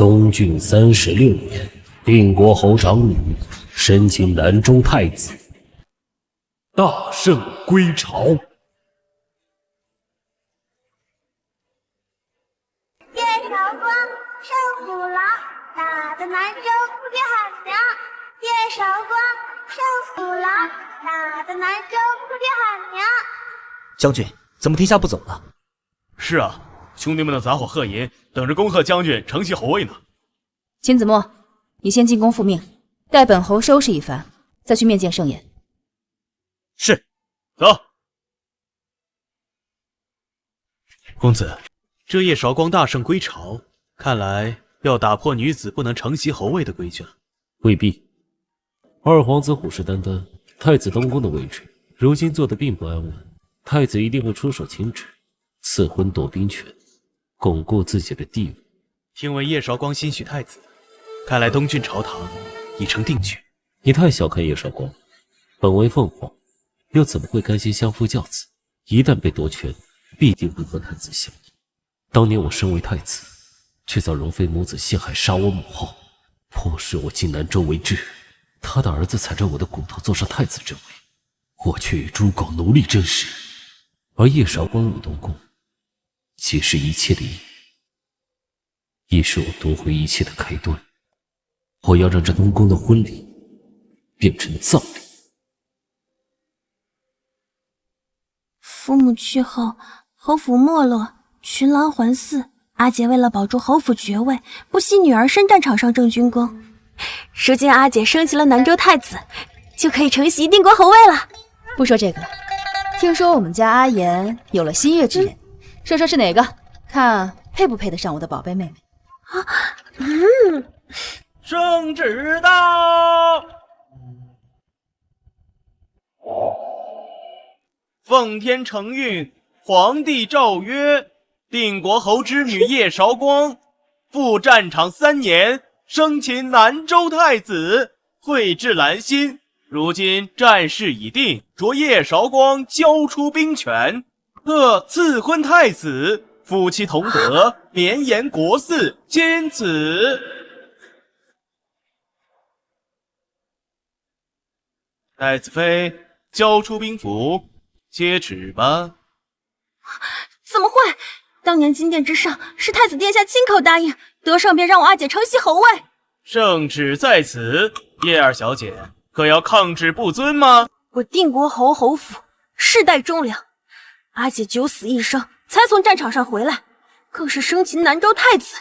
东郡36年，定国侯长女申请南州太子，大胜归朝。叶绍光胜虎狼，打得南州不绝喊娘。叶绍光胜虎狼，打得南州不绝喊娘。将军，怎么停下不走了？是啊，兄弟们的杂货贺银，等着恭贺将军承袭侯位呢。秦子墨，你先进宫复命，待本侯收拾一番，再去面见圣颜。是，走。公子，这叶韶光大胜归朝，看来要打破女子不能承袭侯位的规矩了。未必，二皇子虎视眈眈，太子东宫的位置如今坐得并不安稳，太子一定会出手请旨，赐婚夺兵权，巩固自己的地位。听闻叶韶光新许太子，看来东郡朝堂已成定局。你太小看叶绍光，本为凤凰，又怎么会甘心相夫教子？一旦被夺权，必定不和太子相依。当年我身为太子，却遭容妃母子陷害，杀我母后，迫使我进南州为质。他的儿子踩着我的骨头坐上太子之位，我却与猪狗奴隶争食。而叶绍光入东宫，皆是一切的因，亦是我夺回一切的开端。我要让这东宫的婚礼变成葬礼。父母去后，侯府没落，群狼环伺。阿姐为了保住侯府爵位，不惜女儿身战场上郑军功。如今阿姐升级了南州太子，就可以承袭定国侯位了。不说这个了，听说我们家阿言有了心悦之人，说说是哪个？看配不配得上我的宝贝妹妹。圣旨到！奉天承运，皇帝诏曰：定国侯之女叶韶光，赴战场3年，生擒南州太子，绘制兰心。如今战事已定，着叶韶光交出兵权，特赐婚太子，夫妻同德，绵延国嗣，钦此。太子妃，交出兵符，接旨吧。怎么会？当年金殿之上，是太子殿下亲口答应，得胜便让我阿姐承袭侯位。圣旨在此，叶二小姐，可要抗旨不遵吗？我定国侯侯府世代忠良，阿姐九死一生，才从战场上回来，更是生擒南州太子，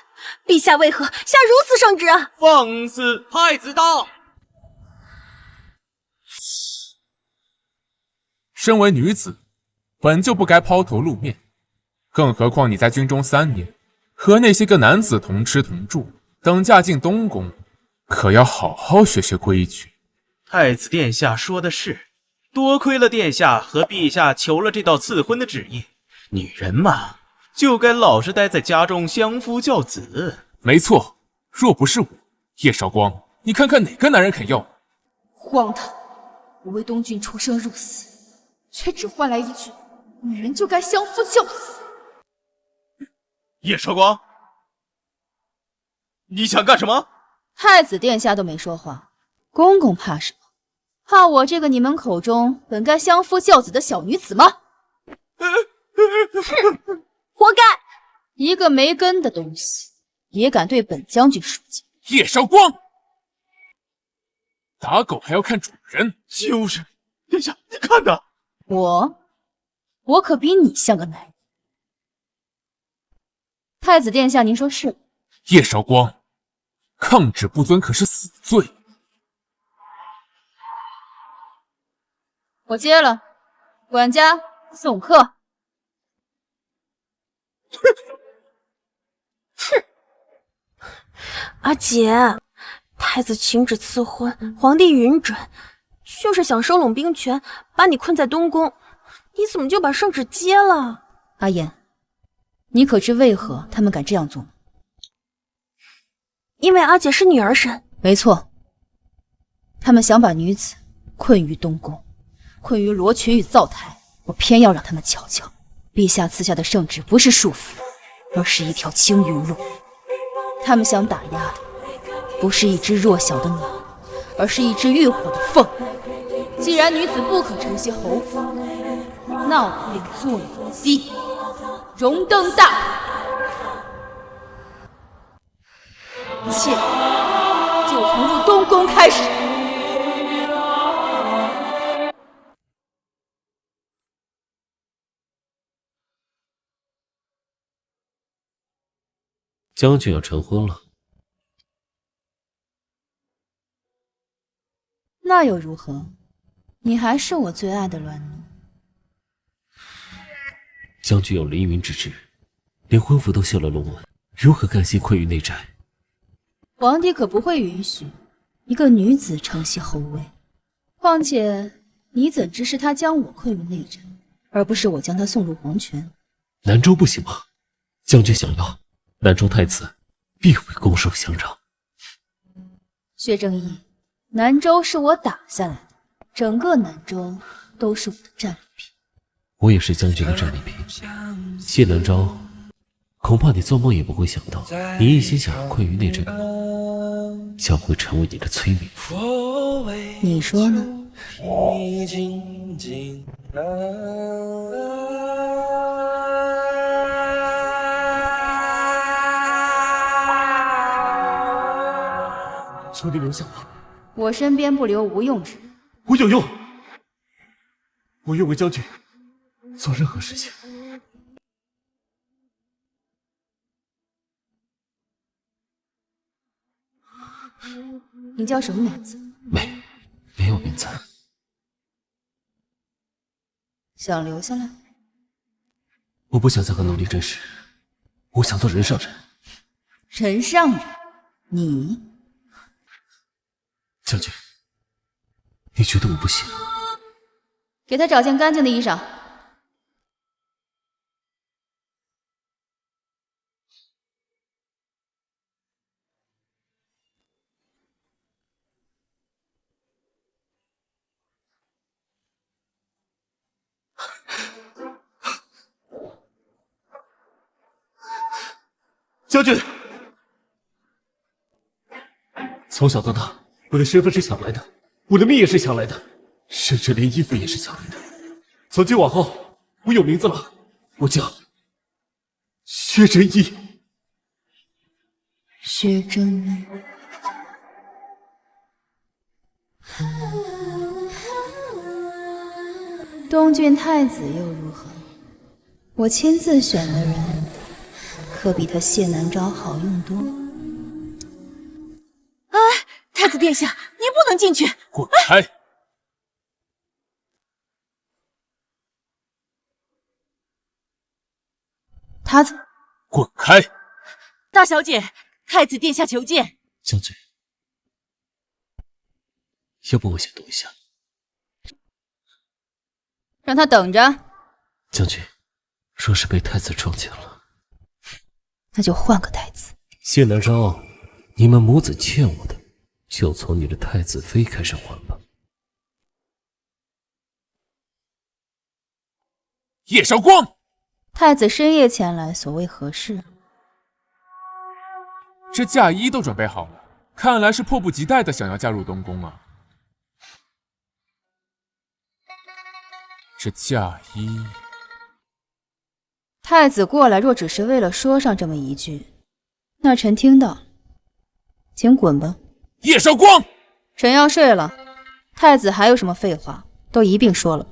陛下为何下如此圣旨啊？放肆！太子到！身为女子，本就不该抛头露面，更何况你在军中3年，和那些个男子同吃同住，等嫁进东宫，可要好好学学规矩。太子殿下说的是，多亏了殿下和陛下求了这道赐婚的旨意，女人嘛，就该老实待在家中相夫教子。没错，若不是我，叶绍光，你看看哪个男人肯要？荒唐！我为东郡出生入死，却只换来一句“女人就该相夫教子”。叶绍光，你想干什么？太子殿下都没说话，公公怕什么？怕我这个你们口中本该相夫教子的小女子吗？活该！一个没根的东西，也敢对本将军说教？叶绍光，打狗还要看主人。就是，殿下，你看呐，我可比你像个男人。太子殿下，您说是？叶绍光，抗旨不遵可是死罪。我接了，管家送客。哼，阿姐，太子请旨赐婚，皇帝允准，就是想收拢兵权，把你困在东宫，你怎么就把圣旨接了？阿言，你可知为何他们敢这样做吗？因为阿姐是女儿身。没错，他们想把女子困于东宫，困于罗裙与灶台，我偏要让他们瞧瞧，陛下赐下的圣旨不是束缚，而是一条青云路。他们想打压的不是一只弱小的鸟，而是一只浴火的凤。既然女子不可承袭侯府，那我便做你爹，荣登大统。一切就从入东宫开始。将军要成婚了，那又如何？你还是我最爱的鸾奴。将军有凌云之志，连婚服都绣了龙纹，如何甘心困于内宅？皇帝可不会允许一个女子承袭后位，况且你怎知是他将我困于内宅，而不是我将他送入黄泉？南州不行吗？将军想要，南州太子必会拱手相让。薛正义，南州是我打下来的，整个南州都是我的战利品。我也是将军的战利品。谢南昭，恐怕你做梦也不会想到，你一心想要困于内宅的我，将会成为你的催眠符。你说呢？求你留下我，我身边不留无用之人。我有用，我愿为将军做任何事情。你叫什么名字？没有名字。想留下来？我不想再和奴隶争势，我想做人上人。人上人？你？将军，你觉得我不行？给他找件干净的衣裳。将军，从小到大，我的身份是抢来的，我的命也是抢来的，甚至连衣服也是抢来的。从今往后，我有名字了，我叫薛真一。薛真一。东郡太子又如何？我亲自选的人，可比他谢南昭好用多。太子殿下，您不能进去！滚开！他怎么？滚开！大小姐，太子殿下求见。将军，要不我先动一下？让他等着。将军，若是被太子撞见了，那就换个太子。谢南昭，你们母子欠我的，就从你的太子妃开始还吧。叶绍光，太子深夜前来，所谓何事？这嫁衣都准备好了，看来是迫不及待的想要嫁入东宫啊。这嫁衣，太子过来若只是为了说上这么一句，那臣听到，请滚吧。叶绍光，臣要睡了。太子还有什么废话，都一并说了吧。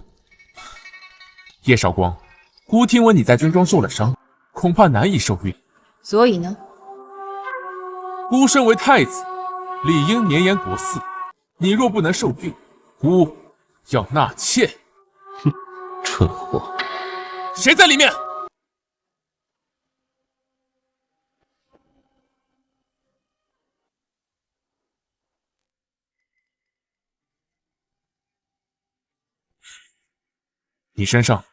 叶绍光，孤听闻你在军中受了伤，恐怕难以受孕。所以呢？孤身为太子，理应绵延国嗣。你若不能受孕，孤要纳妾。哼，蠢货！谁在里面？你身上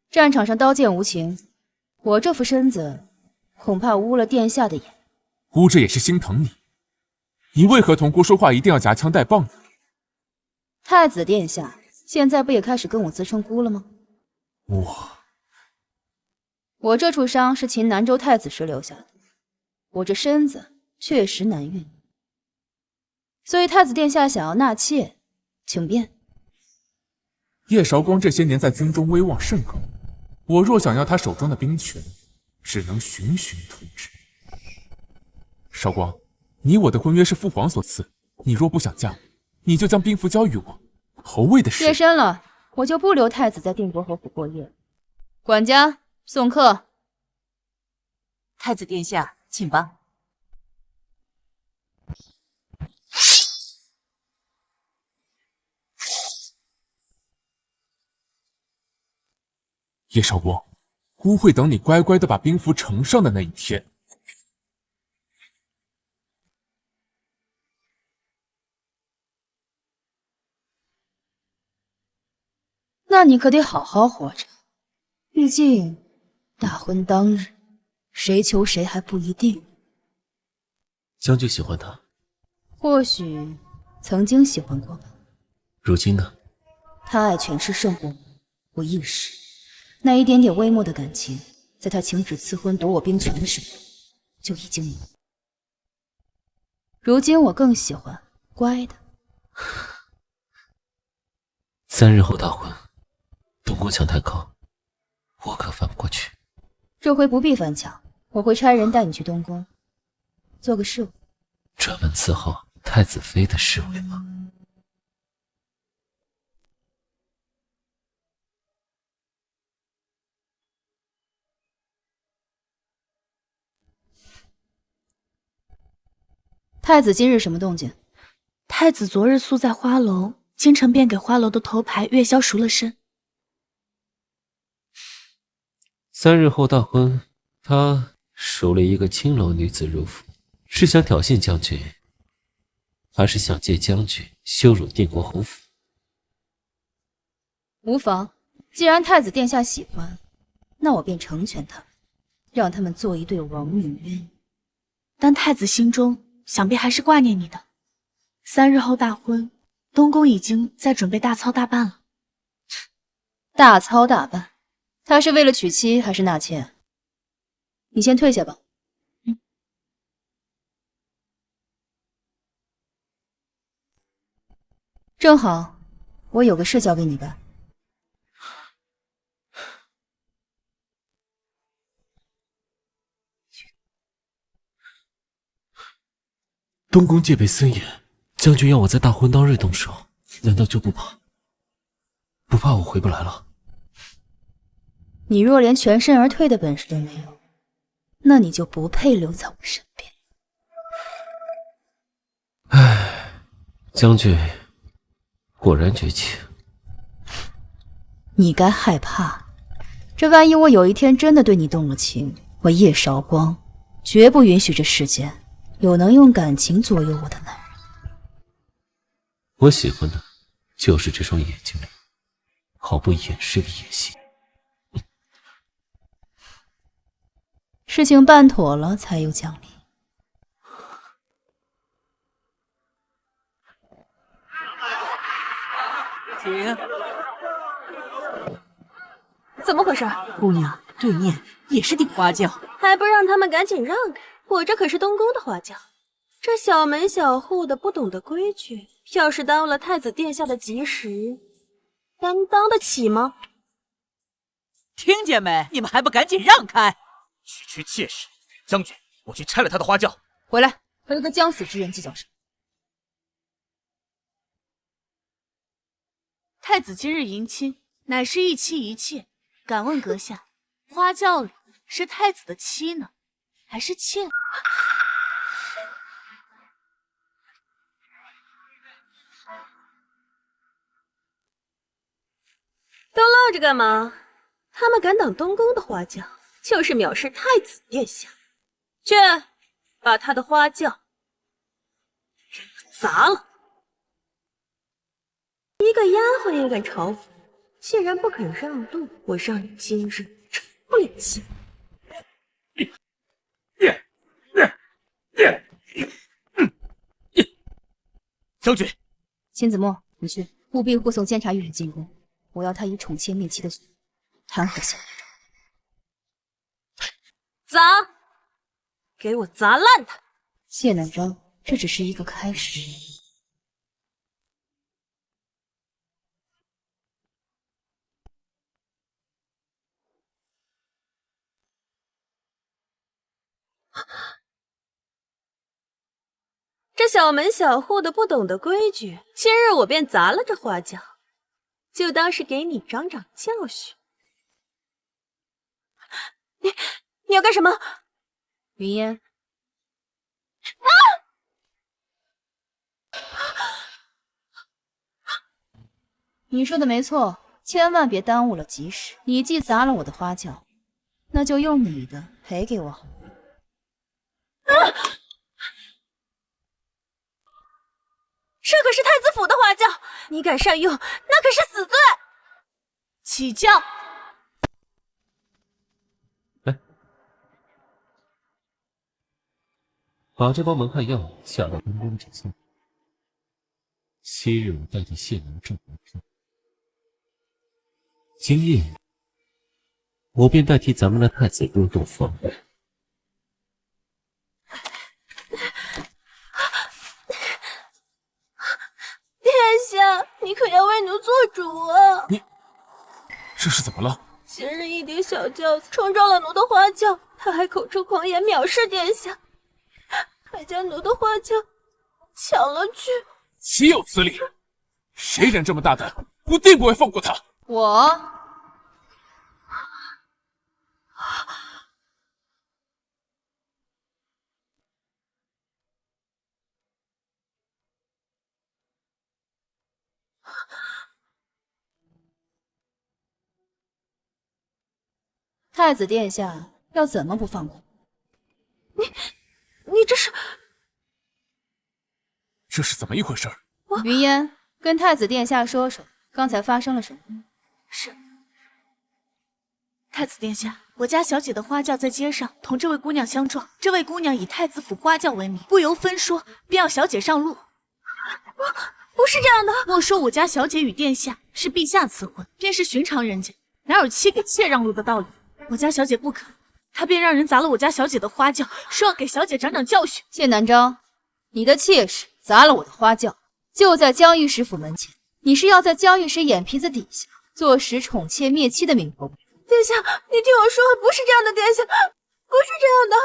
战场上刀剑无情，我这副身子恐怕污了殿下的眼。孤这也是心疼你，你为何同孤说话一定要夹枪带棒呢？太子殿下现在不也开始跟我自称孤了吗？我这处伤是秦南州太子时留下的，我这身子确实难运，所以太子殿下想要纳妾，请便。叶韶光这些年在军中威望甚高，我若想要他手中的兵权，只能循循图之。韶光，你我的婚约是父皇所赐，你若不想嫁，你就将兵符交予我。侯卫的事，夜深了，我就不留太子在定国侯府过夜。管家送客。太子殿下，请吧。叶韶光，孤会等你乖乖的把兵符呈上的那一天。那你可得好好活着，毕竟大婚当日，谁求谁还不一定。将军喜欢他，或许曾经喜欢过吧。如今呢？他爱权势胜过我一时，那一点点微末的感情，在他请旨赐婚夺我兵权的时候，就已经有。如今我更喜欢乖的。3日后大婚，东宫墙太高，我可翻不过去。这回不必翻墙，我会差人带你去东宫，做个侍卫，专门伺候太子妃的侍卫吗？太子今日什么动静？太子昨日宿在花楼，今晨便给花楼的头牌月宵赎了身。 3日后大婚，他赎了一个青楼女子入府，是想挑衅将军，还是想借将军羞辱定国侯府？无妨，既然太子殿下喜欢，那我便成全他们，让他们做一对王女鸳鸯。但太子心中想必还是挂念你的。3日后大婚，东宫已经在准备大操大办了。大操大办？他是为了娶妻还是纳妾？你先退下吧。正好，我有个事交给你办。东宫戒备森严，将军要我在大婚当日动手，难道就不怕我回不来了？你若连全身而退的本事都没有，那你就不配留在我身边。唉，将军果然绝情。你该害怕，这万一我有一天真的对你动了情，我叶韶光绝不允许这世间有能用感情左右我的男人。我喜欢的就是这双眼睛里毫不掩饰的野心。事情办妥了才有奖励。停！怎么回事？姑娘，对面也是顶花轿，还不让他们赶紧让开！我这可是东宫的花轿，这小门小户的不懂得规矩，要是耽误了太子殿下的吉时，担当得起吗？听见没？你们还不赶紧让开！区区妾室，将军，我去拆了他的花轿。回来，和这个将死之人计较什么？太子今日迎亲，乃是一妻一妾。敢问阁下，花轿里是太子的妻呢，还是妾呢？都愣着干嘛？他们敢挡东宫的花轿，就是藐视太子殿下。去，把他的花轿砸了！一个丫鬟也敢嘲讽，既然不肯让路，我让你今日吃不了气。将军，秦子墨，你去，务必护送监察御史进宫，我要他以宠妾灭妻的罪谈何小砸！给我砸烂他！谢南章，这只是一个开始。这小门小户的不懂得规矩，今日我便砸了这花轿，就当是给你长长教训。你要干什么？云烟，你说的没错，千万别耽误了吉时。你既砸了我的花轿，那就用你的赔给我好了。这可是太子府的花轿，你敢擅用，那可是死罪！起轿！来，把这包蒙汗药下到东宫之送。昔日我代替谢南正门票，今夜我便代替咱们的太子入洞房。殿下，你可要为奴做主啊！你这是怎么了？今日一顶小轿子冲撞了奴的花轿，他还口出狂言藐视殿下，还将奴的花轿抢了去。岂有此理！谁人这么大胆，我定不会放过他！我太子殿下要怎么不放过？你这是？这是怎么一回事？云烟，跟太子殿下说说刚才发生了什么。是。太子殿下，我家小姐的花轿在街上同这位姑娘相撞，这位姑娘以太子府花轿为名，不由分说便要小姐上路。不是这样的。莫说我家小姐与殿下是陛下赐婚，便是寻常人家，哪有妻给妾让路的道理？我家小姐不肯，她便让人砸了我家小姐的花轿，说要给小姐长长教训。谢南章，你的妾室砸了我的花轿，就在江御史府门前，你是要在江御史眼皮子底下坐实宠妾灭妻的名头？殿下，你听我说，不是这样的，殿下，不是这样的。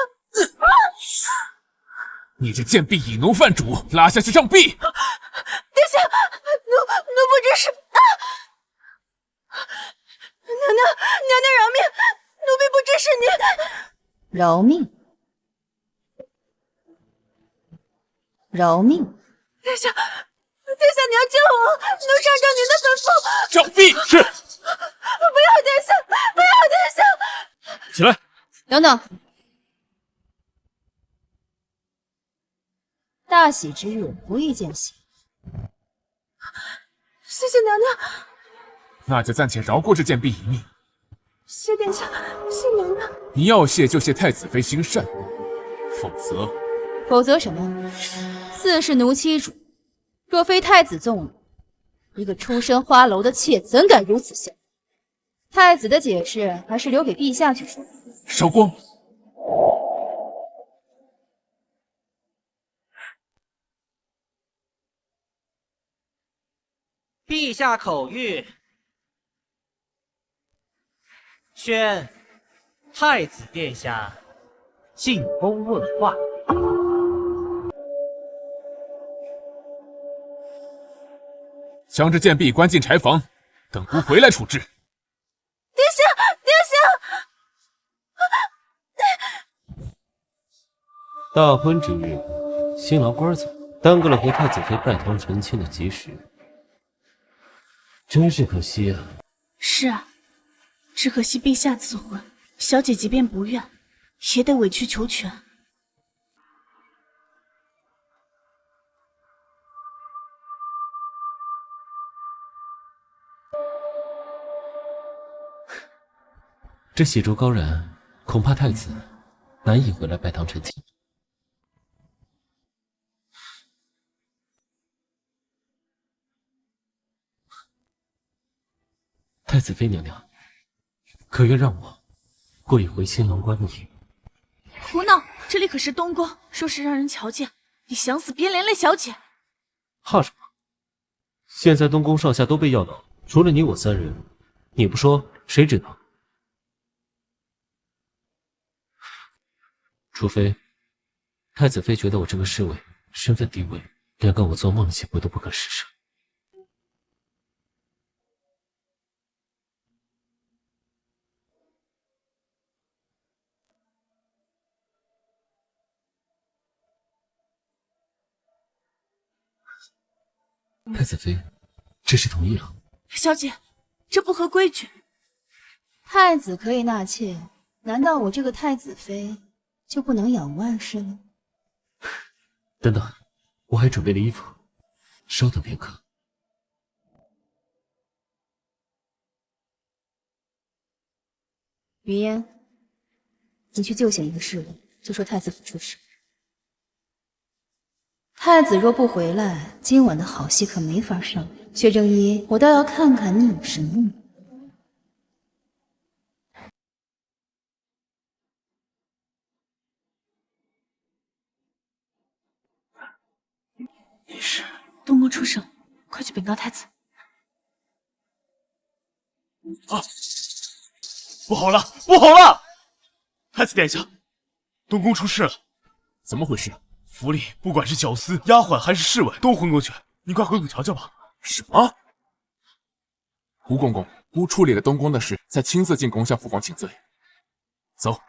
你这贱婢以奴犯主，拉下去杖毙！殿下，奴不知是娘娘饶命，奴婢不知是你。饶命！饶命！殿下，你要救我，奴上照您的吩咐。杖毙！是。不要，殿下，不要，殿下！起来！等等。大喜之日，不宜见血。谢谢娘娘。那就暂且饶过这贱婢一命。谢殿下，谢娘娘。你要谢就谢太子妃心善，否则什么？四是奴妻主，若非太子纵容，一个出身花楼的妾怎敢如此想？太子的解释还是留给陛下去说。韶光，陛下口谕，宣太子殿下进宫问话。将这贱婢关进柴房，等吾回来处置。殿下，殿下！大婚之日，新郎官走，耽搁了和太子妃拜堂成亲的吉时，真是可惜啊。是啊，只可惜陛下赐婚，小姐即便不愿，也得委曲求全。这喜烛高燃，恐怕太子难以回来拜堂成亲。太子妃娘娘，可愿让我过一回新郎官的瘾？胡闹！这里可是东宫，若是让人瞧见，你想死别连累小姐。怕什么？现在东宫上下都被要到，除了你我3人，你不说谁知道？除非太子妃觉得我这个侍卫身份地位，连跟我做梦的机会都不可施舍。太子妃，这是同意了。小姐，这不合规矩。太子可以纳妾，难道我这个太子妃就不能养万事了？等等，我还准备了衣服，稍等片刻。云烟，你去救醒一个侍卫，就说太子府出事。太子若不回来，今晚的好戏可没法上。薛正一，我倒要看看你有什么命。你是东宫出事了，快去禀告太子。啊！不好了，不好了！太子殿下，东宫出事了。怎么回事？府里不管是绞丝、丫鬟还是侍卫都昏过去，你快回府瞧瞧吧。什么？胡公公，姑处理了东宫的事，再亲自进宫向父皇请罪。走。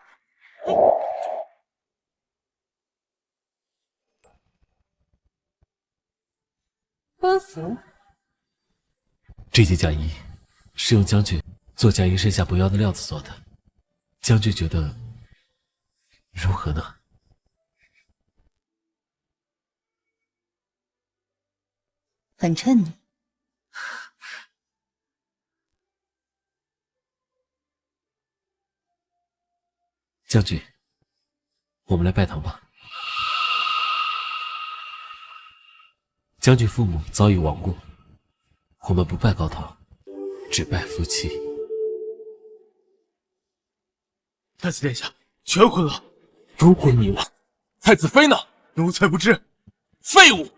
官服。这件嫁衣是用将军做嫁衣身下不要的料子做的，将军觉得如何呢？很衬你。将军，我们来拜堂吧。将军父母早已亡故，我们不拜高堂，只拜夫妻。太子殿下，全昏了，都昏迷了。太子妃呢？奴才不知。废物！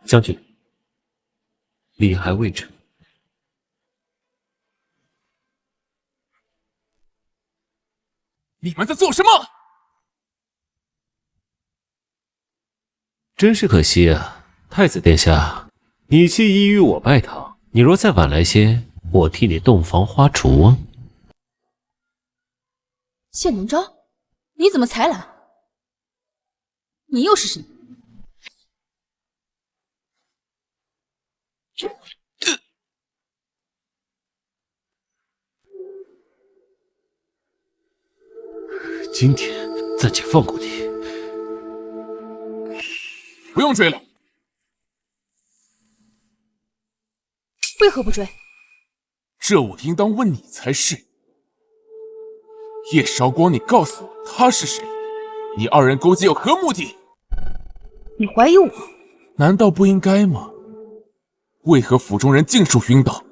将军，礼还未成。你们在做什么？真是可惜啊，太子殿下，你既已与我拜堂，你若再晚来些，我替你洞房花烛啊。谢能昭，你怎么才来？你又是谁？今天暂且放过你。不用追了。为何不追？这我应当问你才是。叶韶光，你告诉我他是谁？你二人勾结有何目的？你怀疑我？难道不应该吗？为何府中人尽数晕倒？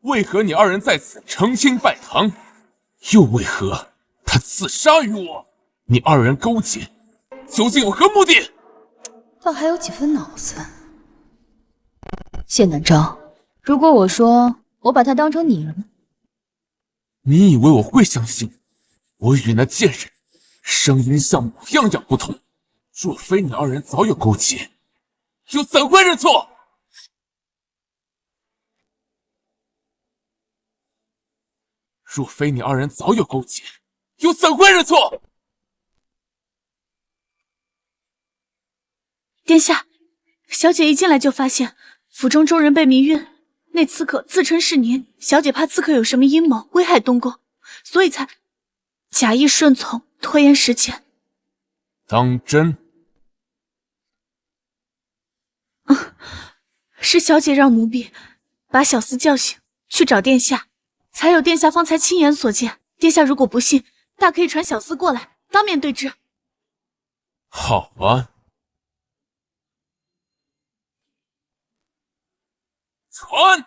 为何你二人在此成亲拜堂？又为何他自杀于我？你二人勾结，究竟有何目的？倒还有几分脑子。谢南昭，如果我说我把他当成你了呢？你以为我会相信？我与那贱人生因相母，样样不同。若非你二人早有勾结，又怎会认错？若非你二人早有勾结，又怎会认错？殿下，小姐一进来就发现府中众人被迷晕，那刺客自称是您，小姐怕刺客有什么阴谋危害东宫，所以才假意顺从，拖延时间。当真？是小姐让奴婢把小厮叫醒，去找殿下，才有殿下方才亲眼所见。殿下如果不信，大可以传小厮过来，当面对质。好啊，传！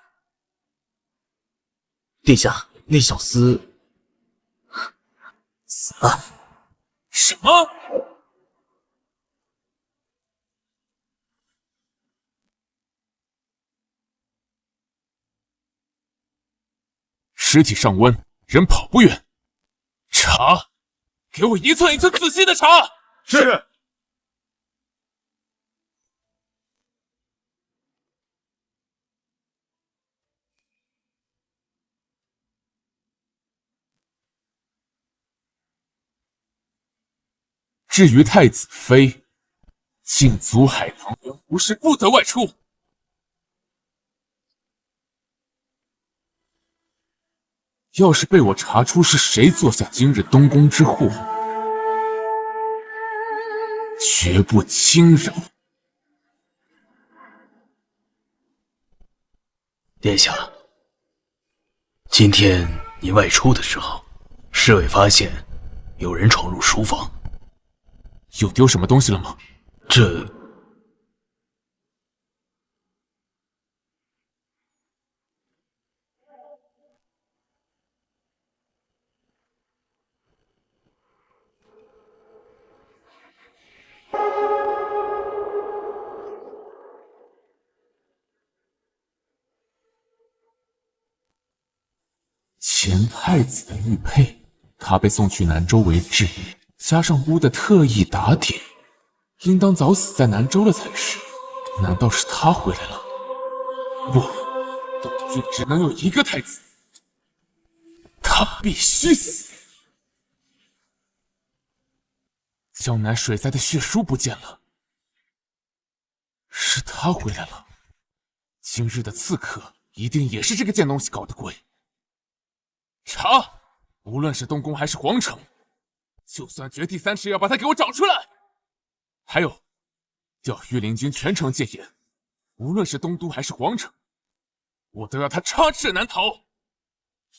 殿下，那小厮死了。什么？尸体尚温，人跑不远。查，给我一寸一寸仔细的查。是。至于太子妃，禁足海棠园无事不得外出。要是被我查出是谁做下今日东宫之祸，绝不轻饶。殿下，今天你外出的时候，侍卫发现有人闯入书房，有丢什么东西了吗？这……前太子的玉佩，他被送去南州为质，加上巫的特意打点，应当早死在南州了才是。难道是他回来了？不，东郡只能有一个太子，他必须死。江南水灾的血书不见了，是他回来了。今日的刺客一定也是这个贱东西搞的鬼。查，无论是东宫还是皇城，就算掘地三尺，也要把他给我找出来。还有，调御林军全城戒严，无论是东都还是皇城，我都要他插翅难逃。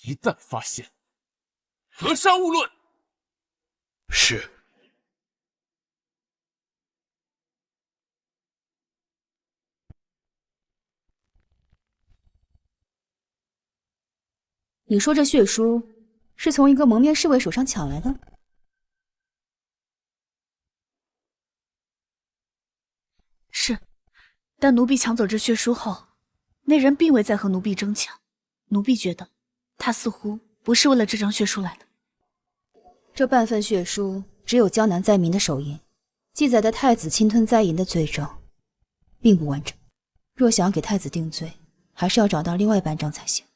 一旦发现，格杀勿论。是。你说这血书是从一个蒙面侍卫手上抢来的？是，但奴婢抢走这血书后，那人并未再和奴婢争抢。奴婢觉得，他似乎不是为了这张血书来的。这半份血书只有江南灾民的手印，记载的太子侵吞灾银的罪证并不完整。若想要给太子定罪，还是要找到另外半张才行。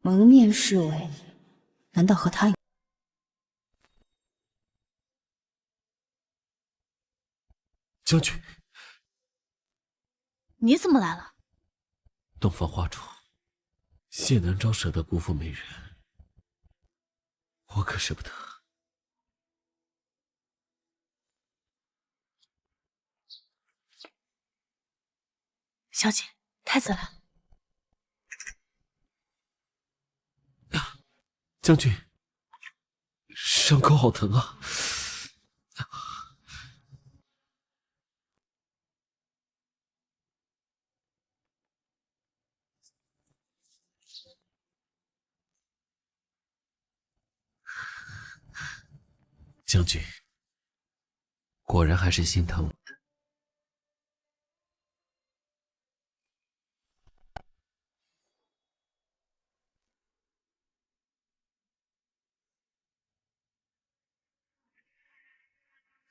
蒙面侍卫，难道和他有？将军，你怎么来了？东方花主，谢南昭舍得辜负美人，我可舍不得。小姐，太子来了。将军，伤口好疼啊！将军，果然还是心疼我的。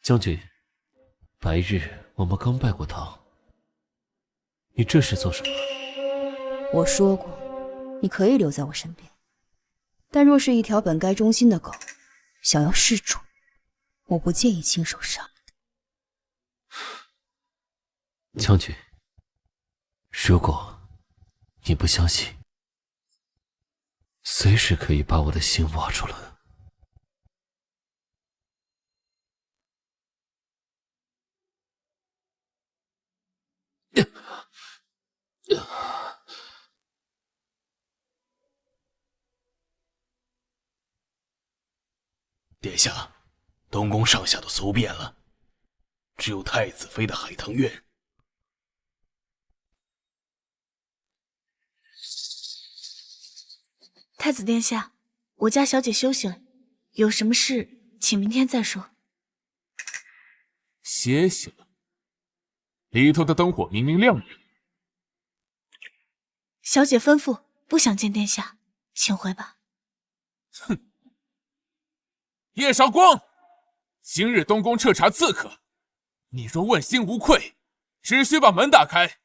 将军，白日我们刚拜过堂，你这是做什么？我说过，你可以留在我身边，但若是一条本该忠心的狗，想要弑主，我不介意亲手杀。将军，如果你不相信，随时可以把我的心挖出来。东宫上下都搜遍了，只有太子妃的海棠院。太子殿下，我家小姐休息了，有什么事请明天再说。歇息了？里头的灯火明明亮着。小姐吩咐，不想见殿下，请回吧。哼！叶绍光，今日东宫彻查刺客，你若问心无愧，只需把门打开，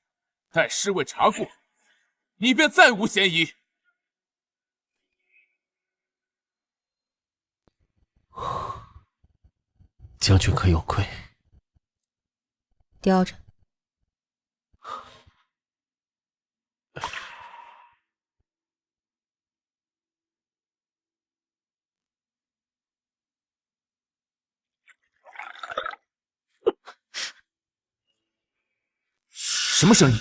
待侍卫查过，你便再无嫌疑。将军可有愧？叼着。什么声音？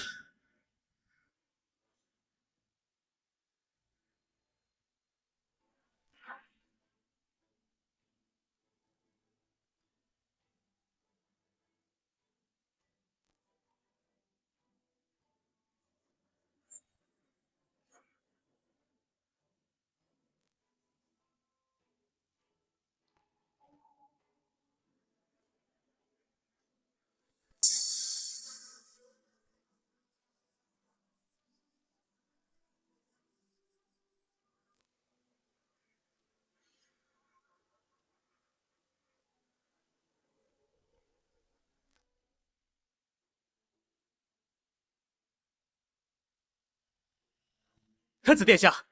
太子殿下，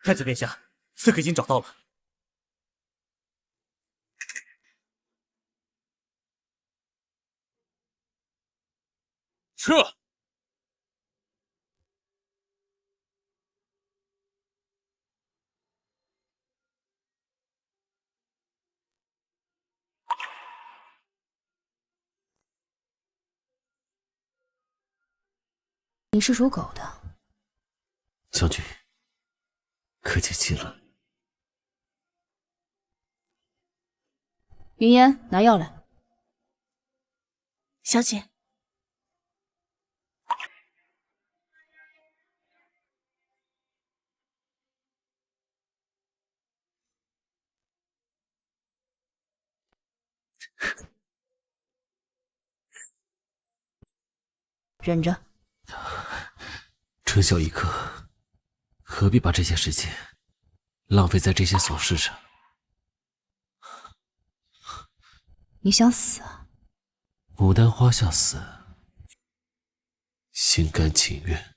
太子殿下，刺客已经找到了。撤！你是属狗的，将军，可解气了。云烟，拿药来。小姐，忍着。春宵一刻，何必把这些时间浪费在这些琐事上？你想死啊？牡丹花下死，心甘情愿。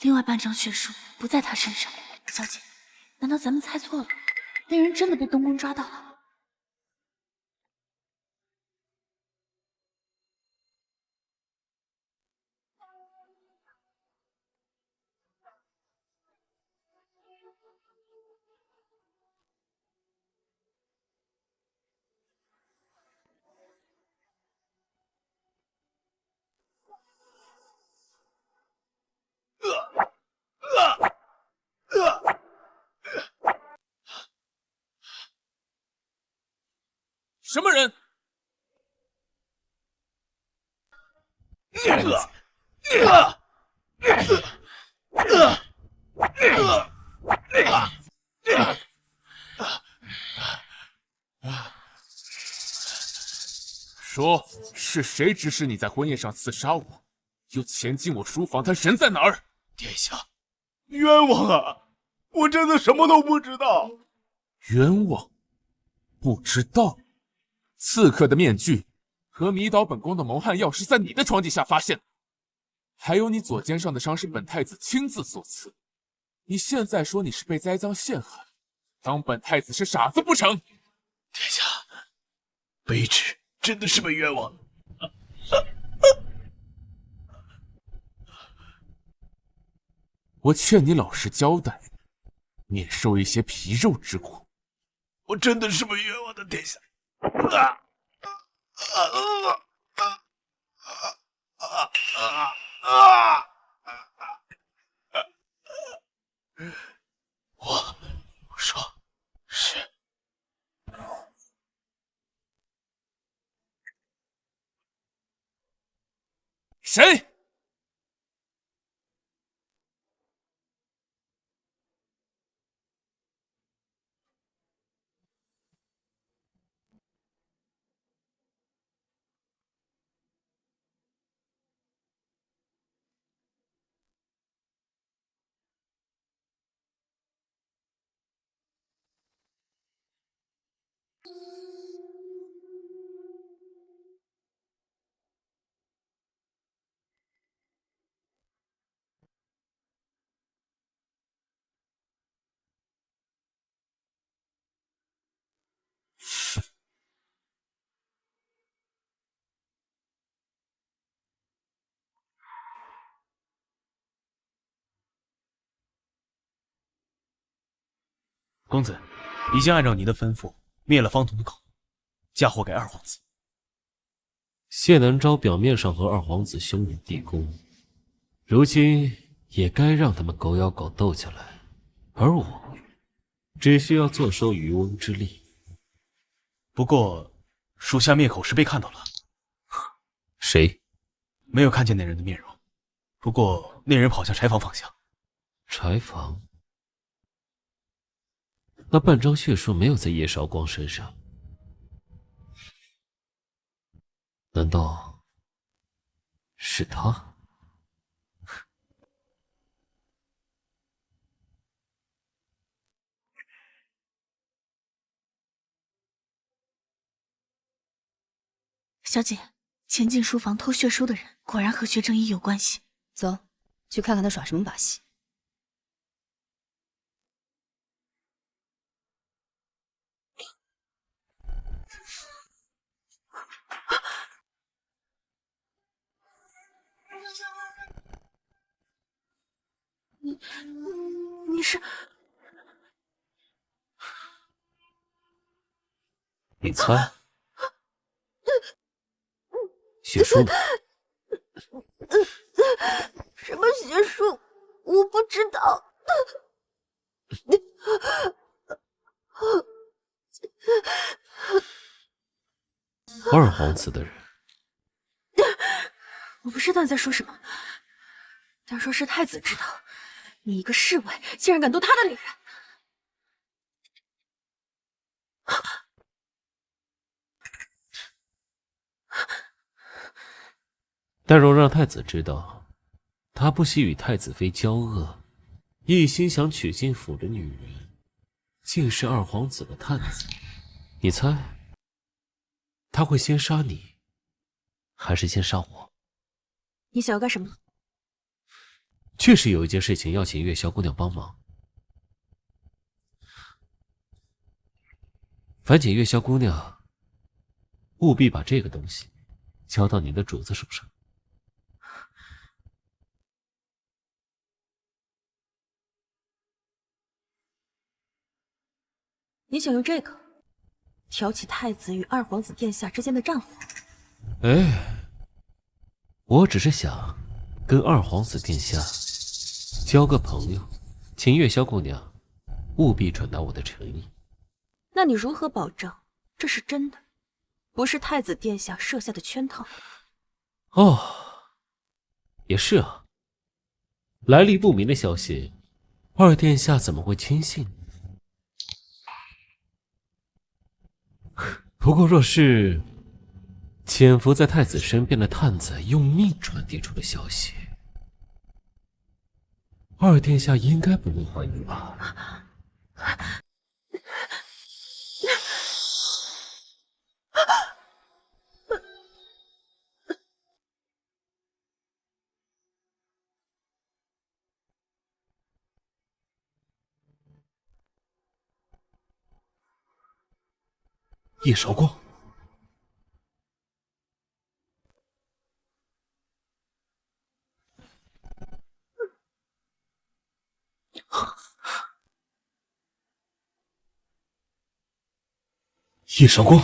另外半张血书不在他身上。小姐，难道咱们猜错了？那人真的被东宫抓到了？什么人？说是谁指使你在婚宴上刺杀我，又潜进我书房？他人在哪儿？殿下，冤枉啊！我真的什么都不知道。冤枉？不知道？刺客的面具和迷倒本宫的谋害药是在你的床底下发现的，还有你左肩上的伤是本太子亲自所刺。你现在说你是被栽赃陷害，当本太子是傻子不成？殿下，卑职真的是被冤枉。我劝你老实交代，免受一些皮肉之苦。我真的是被冤枉的，殿下。我说是。谁？公子已经按照您的吩咐灭了方童的口，嫁祸给二皇子。谢南昭表面上和二皇子兄友弟恭，如今也该让他们狗咬狗斗起来，而我只需要坐收渔翁之利。不过属下灭口时被看到了。谁？没有看见那人的面容，不过那人跑向柴房方向。柴房？那半张血书没有在叶韶光身上，难道是他？小姐，前进书房偷血书的人果然和薛正一有关系。走，去看看他耍什么把戏。你是？你猜？血书呢？什么邪术？我不知道。二皇子的人。我不知道你在说什么，但若是太子知道，你一个侍卫竟然敢动他的女人，但若让太子知道，他不惜与太子妃交恶，一心想娶进府的女人，竟是二皇子的探子，你猜，他会先杀你，还是先杀我？你想要干什么？确实有一件事情要请月萧姑娘帮忙，烦请月萧姑娘务必把这个东西交到你的主子手上。你想用这个挑起太子与二皇子殿下之间的战火？哎，我只是想跟二皇子殿下交个朋友，请月萧姑娘务必转达我的诚意。那你如何保证这是真的，不是太子殿下设下的圈套？哦，也是啊，来历不明的消息，二殿下怎么会轻信？不过若是潜伏在太子身边的探子用命传递出的消息，二殿下应该不会怀疑吧？叶韶光，叶韶光，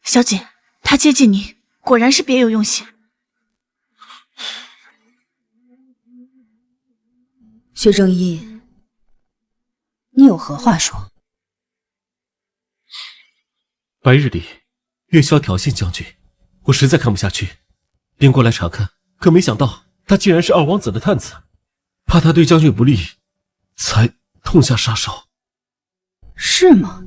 小姐，他接近你，果然是别有用心。薛正一，你有何话说？白日里，月宵挑衅将军，我实在看不下去，便过来查看。可没想到他竟然是二王子的探子，怕他对将军不利，才痛下杀手。是吗？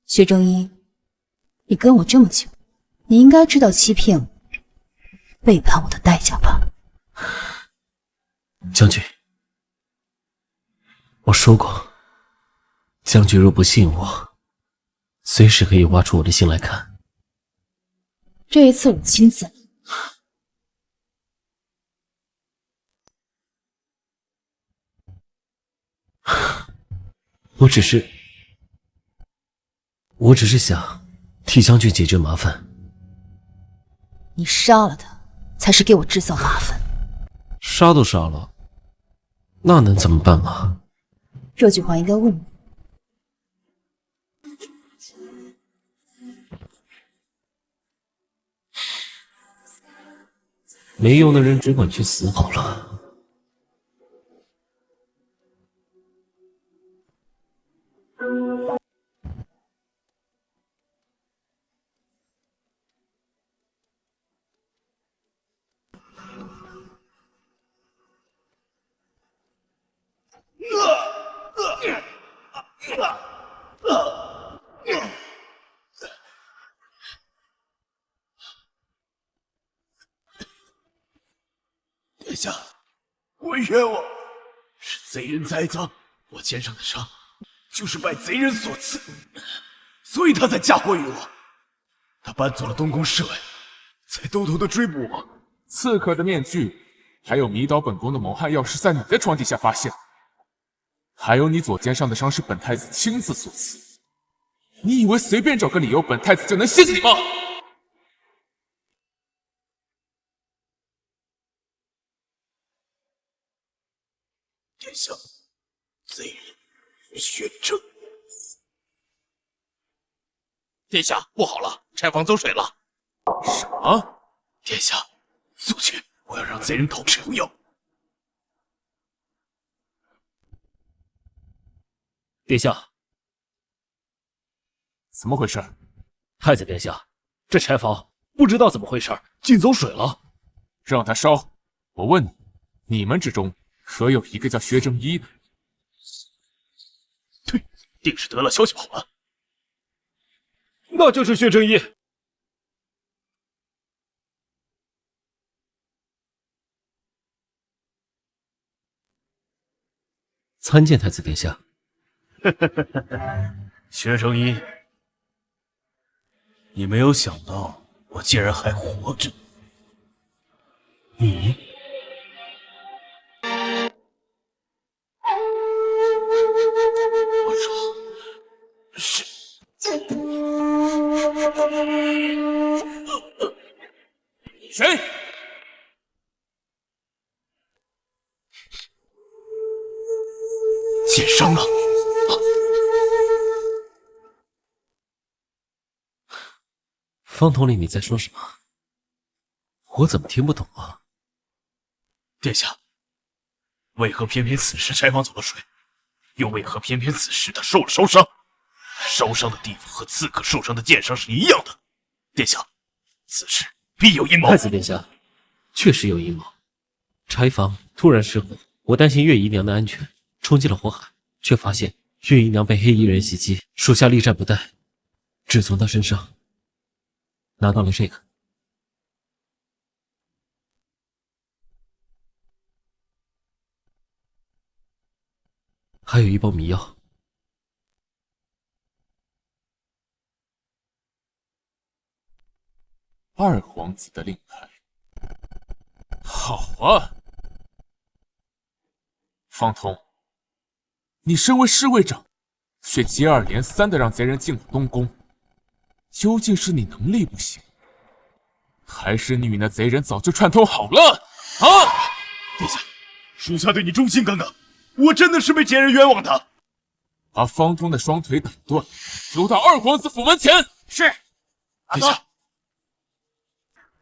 薛正一，你跟我这么久，你应该知道欺骗我、背叛我的代价吧？将军，我说过，将军若不信我，随时可以挖出我的心来看。这一次我亲自来。我只是想替将军解决麻烦。你杀了他，才是给我制造麻烦。杀都杀了，那能怎么办嘛？这句话应该问我。没用的人只管去死好了。殿下，我冤枉，是贼人栽赃，我肩上的伤就是拜贼人所赐，所以他才嫁祸于我。他搬走了东宫侍卫，才偷偷的追捕我。刺客的面具，还有迷倒本宫的谋害药是在你的床底下发现，还有你左肩上的伤是本太子亲自所赐。你以为随便找个理由，本太子就能信你吗？殿下，贼人薛正。殿下，不好了，柴房走水了。什么？殿下，速去！我要让贼人偷吃毒药。殿下，怎么回事？太子殿下，这柴房不知道怎么回事，竟走水了。让他烧。我问你，你们之中可有一个叫薛正一的？对，定是得了消息跑了。那就是薛正一。参见太子殿下。薛正一，你没有想到我竟然还活着。你？我说是。谁？剑伤了。方统领，你在说什么？我怎么听不懂啊？殿下，为何偏偏此时柴房走了水？又为何偏偏此时他受了烧伤？烧伤的地方和刺客受伤的剑伤是一样的。殿下，此事必有阴谋。太子殿下，确实有阴谋。柴房突然失火，我担心月姨娘的安全，冲进了火海，却发现月姨娘被黑衣人袭击，属下力战不殆，只从她身上拿到了这个。还有一包迷药。二皇子的令牌，好啊！方通，你身为侍卫长，却接二连三的让贼人进我东宫，究竟是你能力不行，还是你与那贼人早就串通好了？啊！殿下，属下对你忠心耿耿，我真的是被奸人冤枉的。把方通的双腿打断，丢到二皇子府门前。是，殿下，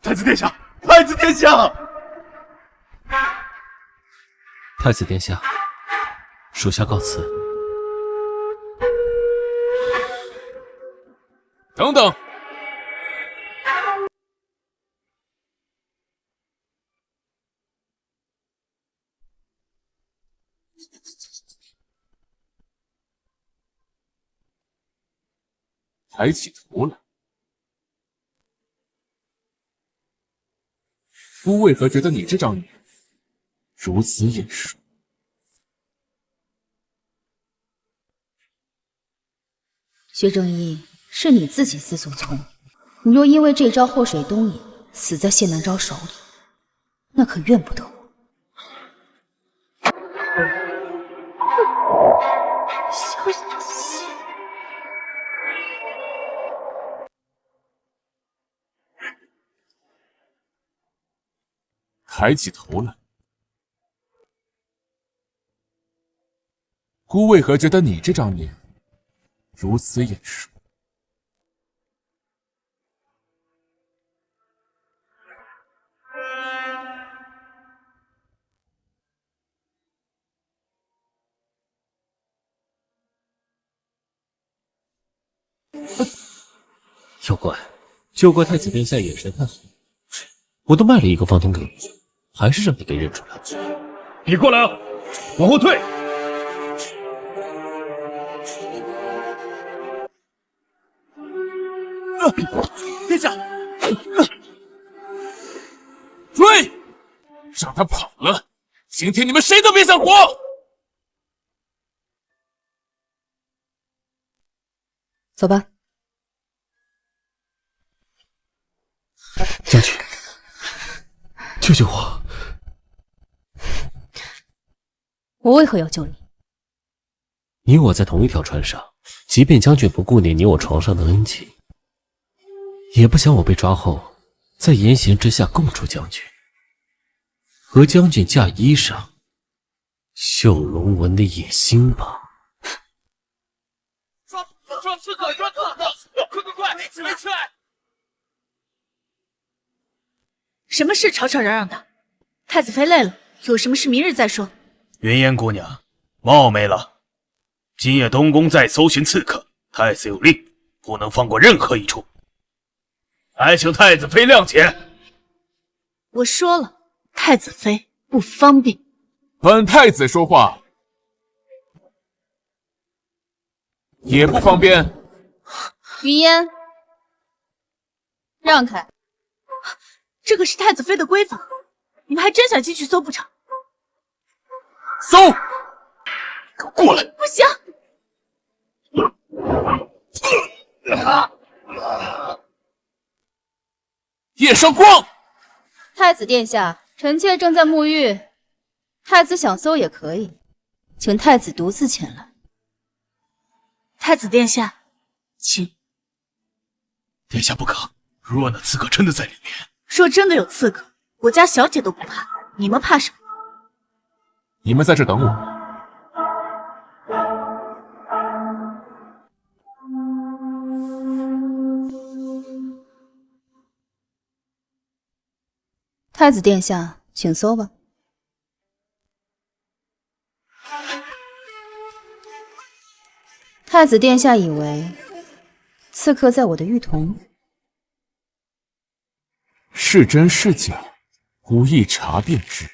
太子殿下，太子殿下，太子殿下，属下告辞。等等，抬起头来。姑为何觉得你这张脸如此眼熟？薛正义，是你自己自作聪明。你若因为这招祸水东引，死在谢南昭手里，那可怨不得我。小心！抬起头来。姑为何觉得你这张脸如此眼熟？要怪，就怪太子殿下眼神太好，我都卖了一个方通给你，还是让你给认出来了。别过来啊，往后退！殿下，追！让他跑了，今天你们谁都别想活！走吧。将军，救救我！我为何要救你？你我在同一条船上，即便将军不顾念你我床上的恩情，也不想我被抓后，在严刑之下供出将军，和将军嫁衣裳、绣龙纹的野心吧？抓刺客！抓刺客！快！没吃！什么事吵吵嚷嚷的？太子妃累了，有什么事明日再说。云烟姑娘，冒昧了。今夜东宫在搜寻刺客，太子有令，不能放过任何一处。还请太子妃谅解。我说了，太子妃不方便。本太子说话也不方便。云烟，让开！这可是太子妃的闺房，你们还真想进去搜不成？搜！给我过来！不行！叶绍光，太子殿下，臣妾正在沐浴，太子想搜也可以，请太子独自前来。太子殿下，请。殿下不可，若那刺客真的在里面，若真的有刺客，我家小姐都不怕，你们怕什么？你们在这等我。太子殿下，请搜吧。太子殿下以为刺客在我的玉筒？是真是假，吾一查便知。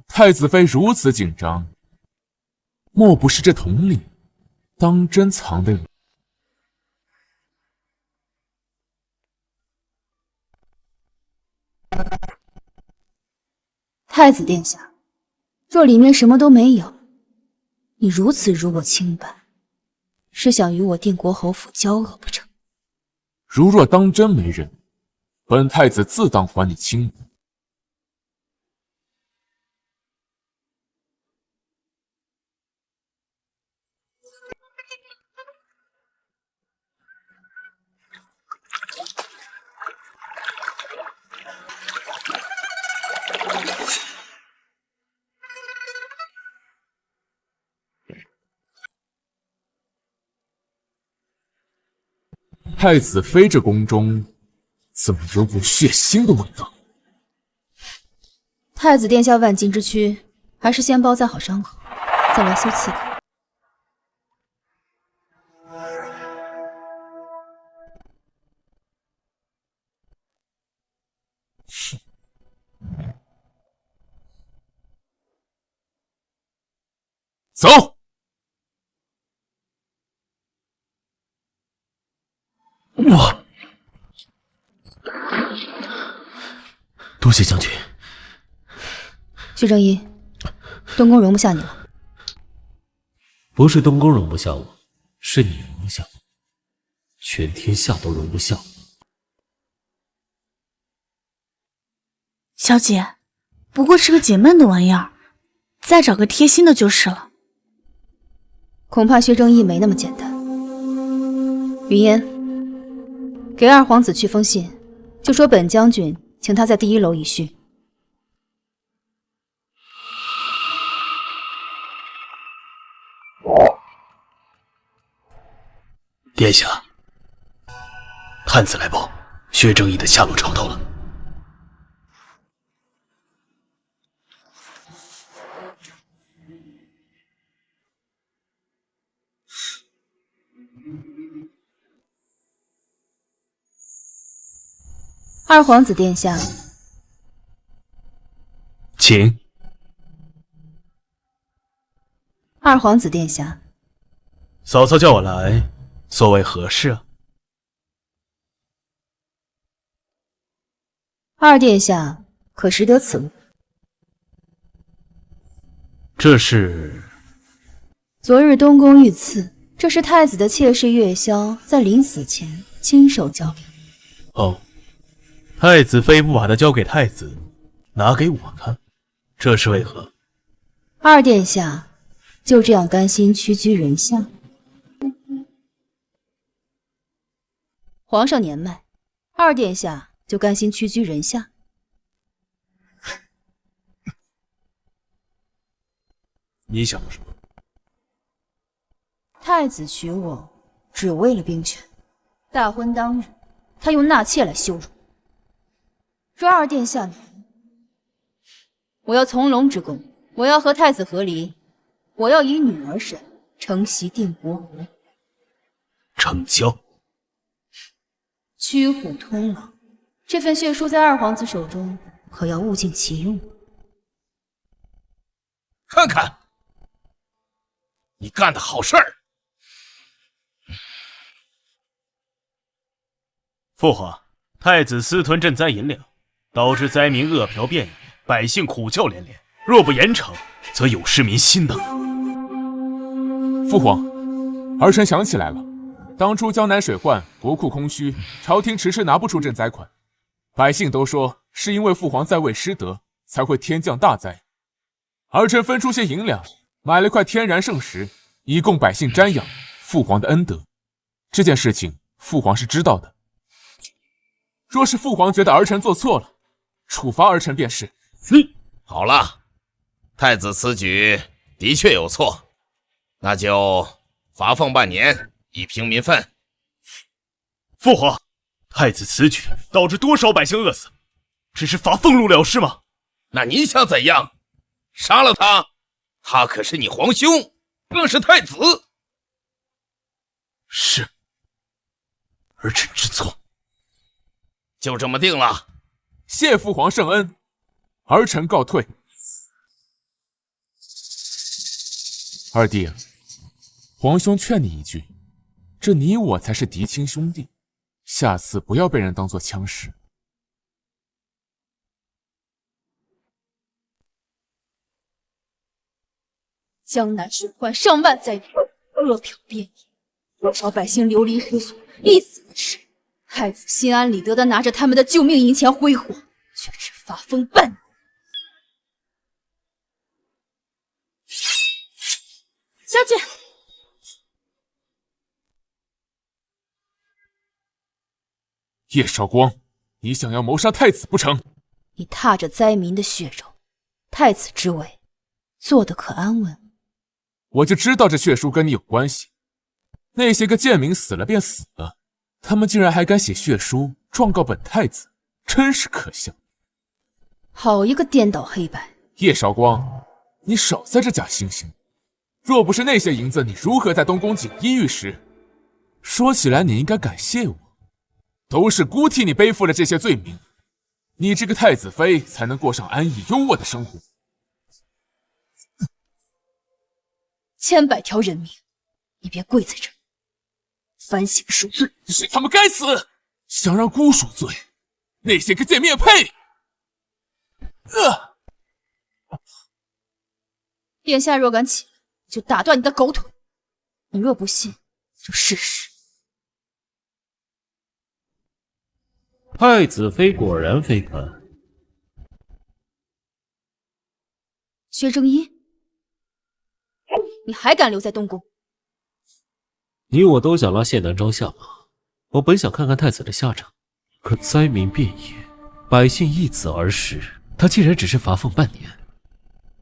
太子妃如此紧张，莫不是这桶里当真藏的？太子殿下，若里面什么都没有，你如此辱我清白，是想与我定国侯府交恶不成？如若当真没人，本太子自当还你清白。太子妃这宫中怎么有股血腥的味道？太子殿下万金之躯，还是先包扎好伤口，再来搜刺客。走。多谢将军。薛正一，东宫容不下你了。不是东宫容不下我，是你容不下我，全天下都容不下我。小姐，不过是个解闷的玩意儿，再找个贴心的就是了。恐怕薛正义没那么简单。云烟，给二皇子去封信，就说本将军请他在1楼一叙。殿下，探子来报，薛正义的下落找到了。二皇子殿下，请。二皇子殿下，嫂嫂叫我来，所谓何事啊？二殿下可识得此物？这是昨日东宫遇刺，这是太子的妾室月宵在临死前亲手交给我。哦，太子妃不把它交给太子，拿给我看，这是为何？二殿下就这样甘心屈居人下？皇上年迈，二殿下就甘心屈居人下？你想要什么？太子娶我只为了兵权，大婚当日，他用纳妾来羞辱。若二殿下难，我要从龙之宫，我要和太子和离，我要以女儿身承袭定国侯。成交。驱虎通狼，这份血书在二皇子手中，可要物尽其用。看看，你干的好事儿。父皇，太子私吞赈灾银两，导致灾民饿殍遍野，百姓苦叫连连。若不严惩，则有失民心呐。父皇，儿臣想起来了，当初江南水患，国库空虚，朝廷迟迟拿不出赈灾款，百姓都说是因为父皇在位失德，才会天降大灾。儿臣分出些银两，买了块天然圣石，以供百姓瞻仰父皇的恩德。这件事情，父皇是知道的。若是父皇觉得儿臣做错了，处罚儿臣便是。好了，太子此举的确有错，那就罚俸半年，以平民愤。父皇，太子此举导致多少百姓饿死，只是罚俸禄了事吗？那你想怎样？杀了他？他可是你皇兄，更是太子。是，儿臣知错。就这么定了。谢父皇圣恩，儿臣告退。二弟，皇兄劝你一句，这你我才是嫡亲兄弟，下次不要被人当作枪使。江南水患上万灾民，饿殍遍野，多少百姓流离失所，一死一世。太子心安理得地拿着他们的救命银钱挥霍，却只发疯半年。小姐，叶绍光，你想要谋杀太子不成？你踏着灾民的血肉，太子之位，做得可安稳？我就知道这血书跟你有关系。那些个贱民死了便死了，他们竟然还敢写血书状告本太子，真是可笑。好一个颠倒黑白！叶绍光，你少在这假惺惺。若不是那些银子，你如何在东宫锦衣玉食？说起来，你应该感谢我，都是姑替你背负了这些罪名，你这个太子妃才能过上安逸优渥的生活。千百条人命，你别跪在这儿，反省赎罪。是他们该死！想让姑赎罪，那些个贱命配！殿下若敢起来，就打断你的狗腿。你若不信，就试试。太子妃果然非凡。薛正一，你还敢留在东宫？你我都想拉谢南昭下马。我本想看看太子的下场，可灾民遍野，百姓易子而食，他竟然只是罚俸半年。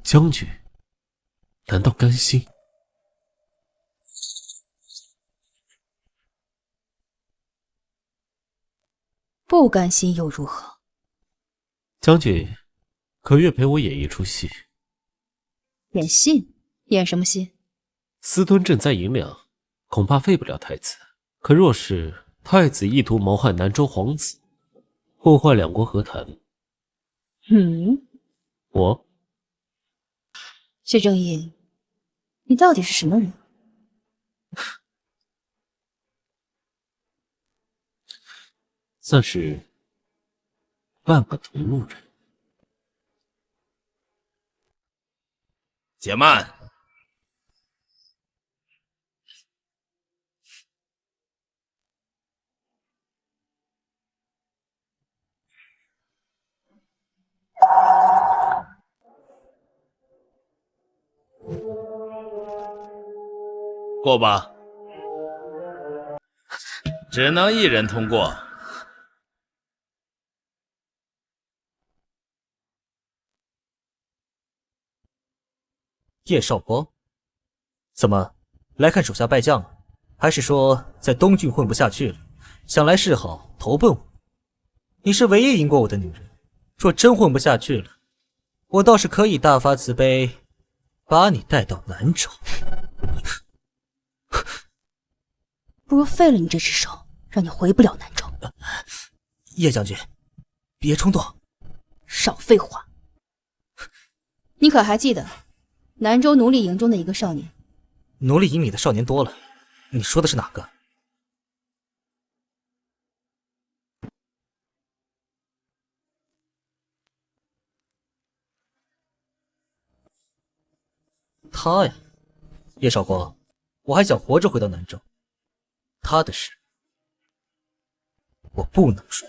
将军难道甘心？不甘心又如何？将军可愿陪我演一出戏？演戏？演什么戏？私吞赈灾银两，恐怕废不了太子。可若是太子意图谋害南州皇子，破坏两国和谈，薛正义，你到底是什么人？算是半个同路人。且慢！过吧，只能一人通过。叶绍光，怎么来看手下败将了？还是说在东郡混不下去了，想来示好投奔我？你是唯一赢过我的女人，若真混不下去了，我倒是可以大发慈悲，把你带到南州。不如废了你这只手，让你回不了南州。叶将军，别冲动。少废话。你可还记得南州奴隶营中的一个少年？奴隶营里的少年多了，你说的是哪个？他呀，叶绍光，我还想活着回到南州。他的事，我不能说。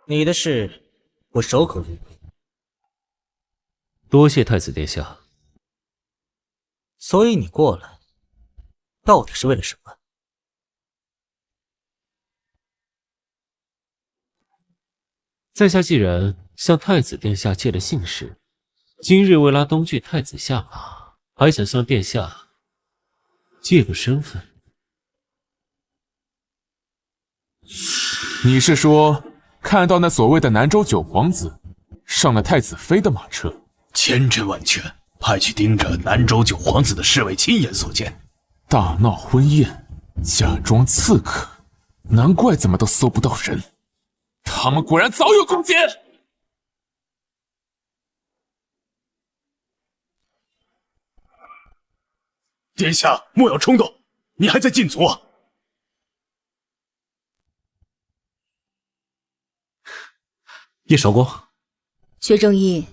你的事，我守口如瓶。多谢太子殿下。所以你过来，到底是为了什么？在下既然向太子殿下借了姓氏，今日为拉东郡太子下马，还想向殿下借个身份。你是说看到那所谓的南州九皇子上了太子妃的马车？千真万确，派去盯着南州九皇子的侍卫亲眼所见。大闹婚宴，假装刺客，难怪怎么都搜不到人。他们果然早有攻坚。殿下莫要冲动，你还在禁足啊！叶韶光，薛正义，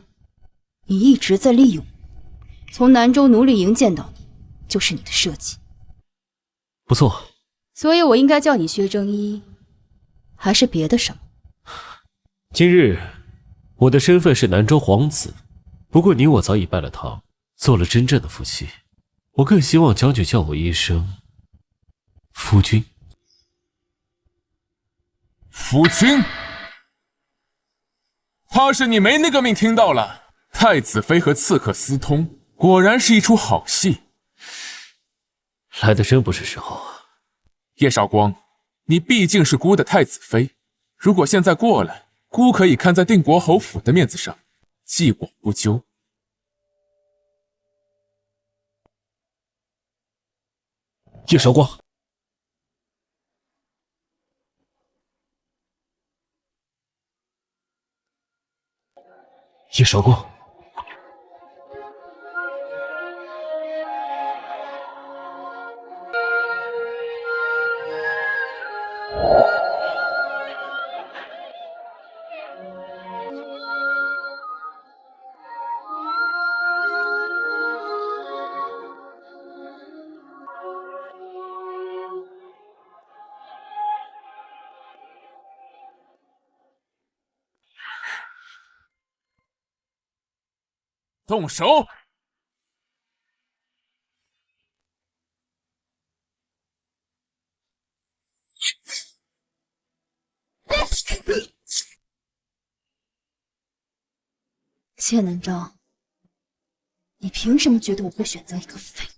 你一直在利用我，从南州奴隶营见到你，就是你的设计。不错，所以我应该叫你薛正一，还是别的什么？今日我的身份是南州皇子，不过你我早已拜了堂，做了真正的夫妻。我更希望将军叫我一声夫君。夫君。怕是你没那个命听到了。太子妃和刺客私通，果然是一出好戏。来的真不是时候啊！叶绍光，你毕竟是姑的太子妃，如果现在过来，姑可以看在定国侯府的面子上，既往不咎。叶韶光，叶韶光，动手！谢南章，你凭什么觉得我会选择一个废物？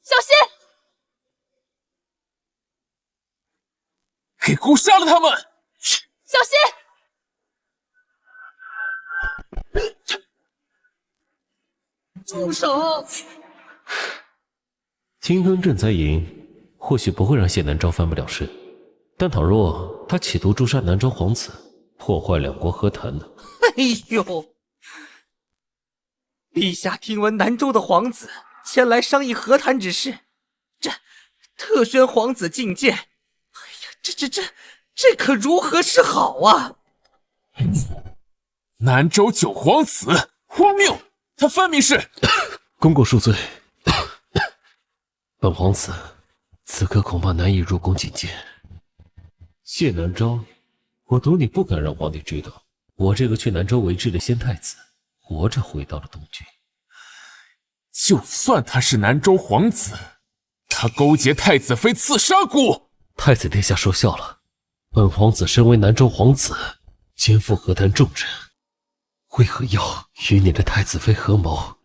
小心！给姑杀了他们！小心！住手！青灯镇灾营或许不会让谢南昭翻不了身，但倘若他企图诛杀南州皇子，破坏两国和谈呢？哎呦！陛下听闻南州的皇子前来商议和谈之事，这特宣皇子觐见。哎呀，这可如何是好啊！南州九皇子，荒谬！他分明是……功过恕罪。本皇子此刻恐怕难以入宫觐见。谢南昭，我赌你不敢让皇帝知道，我这个去南州为质的先太子，活着回到了东郡。就算他是南州皇子，他勾结太子妃刺杀姑。太子殿下说笑了，本皇子身为南州皇子，肩负和谈重任，为何要与你的太子妃合谋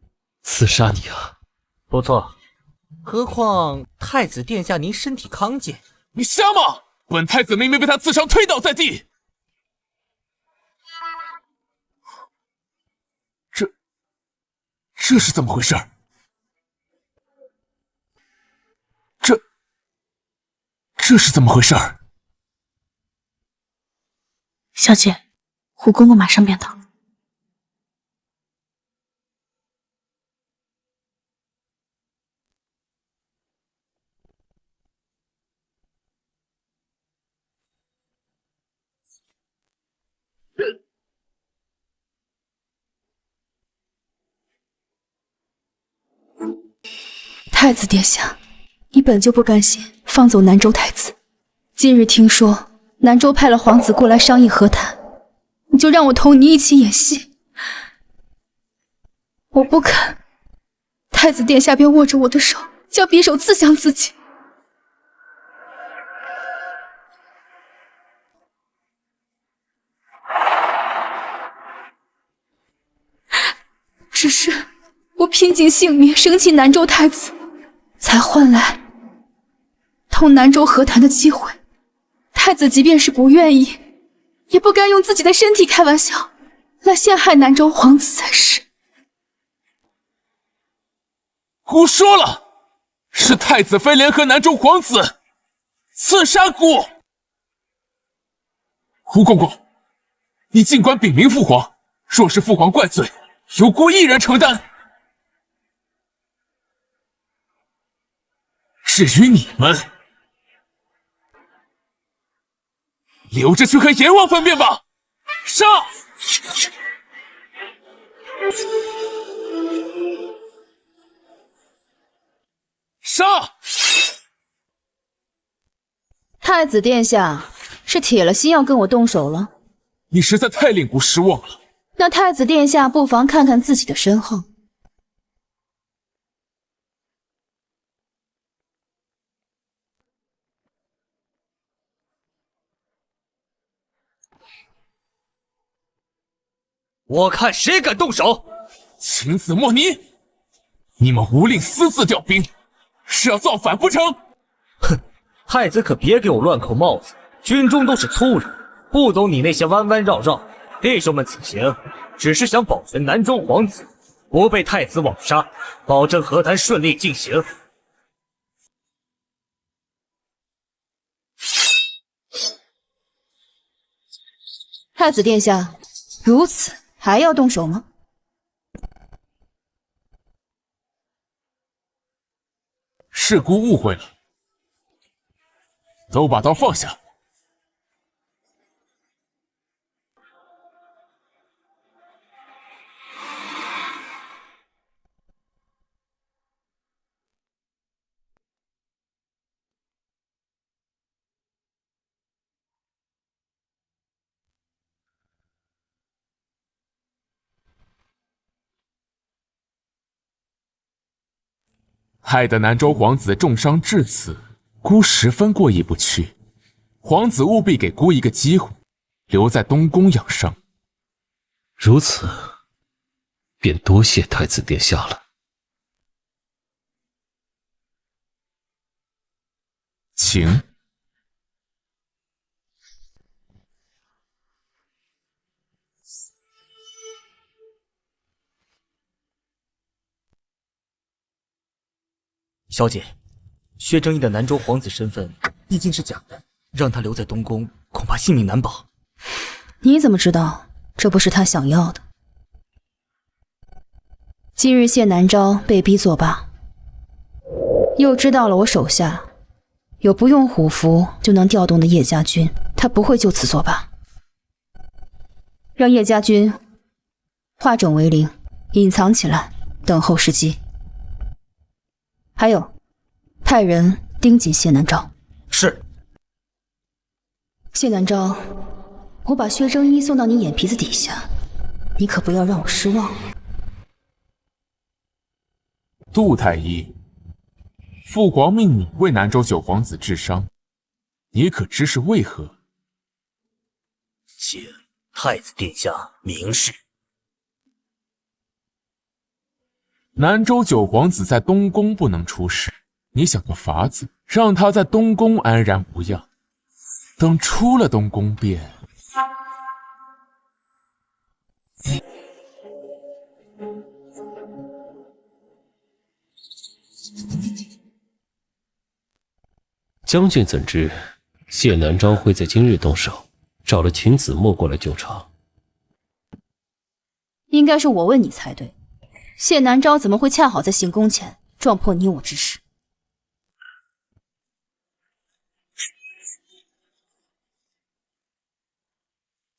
刺杀你啊？不错。何况太子殿下您身体康健。你瞎吗？本太子明明被他刺伤推倒在地。这是怎么回事？这是怎么回事？小姐，胡公公马上便到。太子殿下，你本就不甘心放走南州太子，今日听说南州派了皇子过来商议和谈，你就让我同你一起演戏。我不肯，太子殿下便握着我的手，将匕首刺向自己。只是我拼尽性命生擒南州太子，才换来同南州和谈的机会。太子即便是不愿意，也不该用自己的身体开玩笑，来陷害南州皇子才是。姑说了，是太子妃联合南州皇子刺杀姑。胡公公，你尽管禀明父皇，若是父皇怪罪，由姑一人承担。至于你们，留着去和阎王分辨吧。杀！杀！太子殿下是铁了心要跟我动手了？你实在太令姑失望了。那太子殿下不妨看看自己的身后。我看谁敢动手！秦子莫泥，你们无令私自调兵，是要造反不成？哼，太子可别给我乱扣帽子，军中都是粗人，不懂你那些弯弯绕绕。弟兄们此行只是想保全南州皇子，不被太子枉杀，保证和谈顺利进行。太子殿下，如此还要动手吗？是姑误会了，都把刀放下。害得南州皇子重伤至此，姑十分过意不去。皇子务必给姑一个机会，留在东宫养伤。如此，便多谢太子殿下了。请。小姐，薛正义的南州皇子身份毕竟是假的，让他留在东宫，恐怕性命难保。你怎么知道这不是他想要的？今日谢南昭被逼作罢，又知道了我手下有不用虎符就能调动的叶家军，他不会就此作罢。让叶家军化整为零，隐藏起来，等候时机。还有，派人盯紧谢南昭。是。谢南昭，我把薛正一送到你眼皮子底下，你可不要让我失望。杜太医，父皇命你为南州九皇子治伤，你可知是为何？请太子殿下明示。南州九皇子在东宫不能出事，你想个法子，让他在东宫安然无恙。等出了东宫便……将军怎知谢南昭会在今日动手，找了秦子墨过来救场？应该是我问你才对。谢南昭怎么会恰好在行宫前撞破你我之事？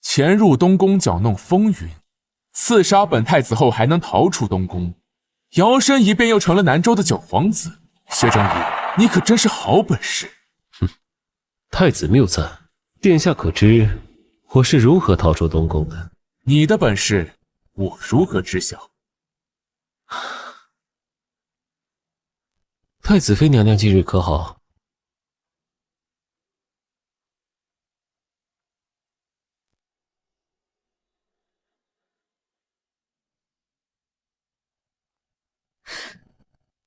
潜入东宫搅弄风云，刺杀本太子后还能逃出东宫，摇身一变又成了南州的九皇子。薛正义，你可真是好本事！哼，太子谬赞，殿下可知我是如何逃出东宫的？你的本事，我如何知晓？太子妃娘娘今日可好？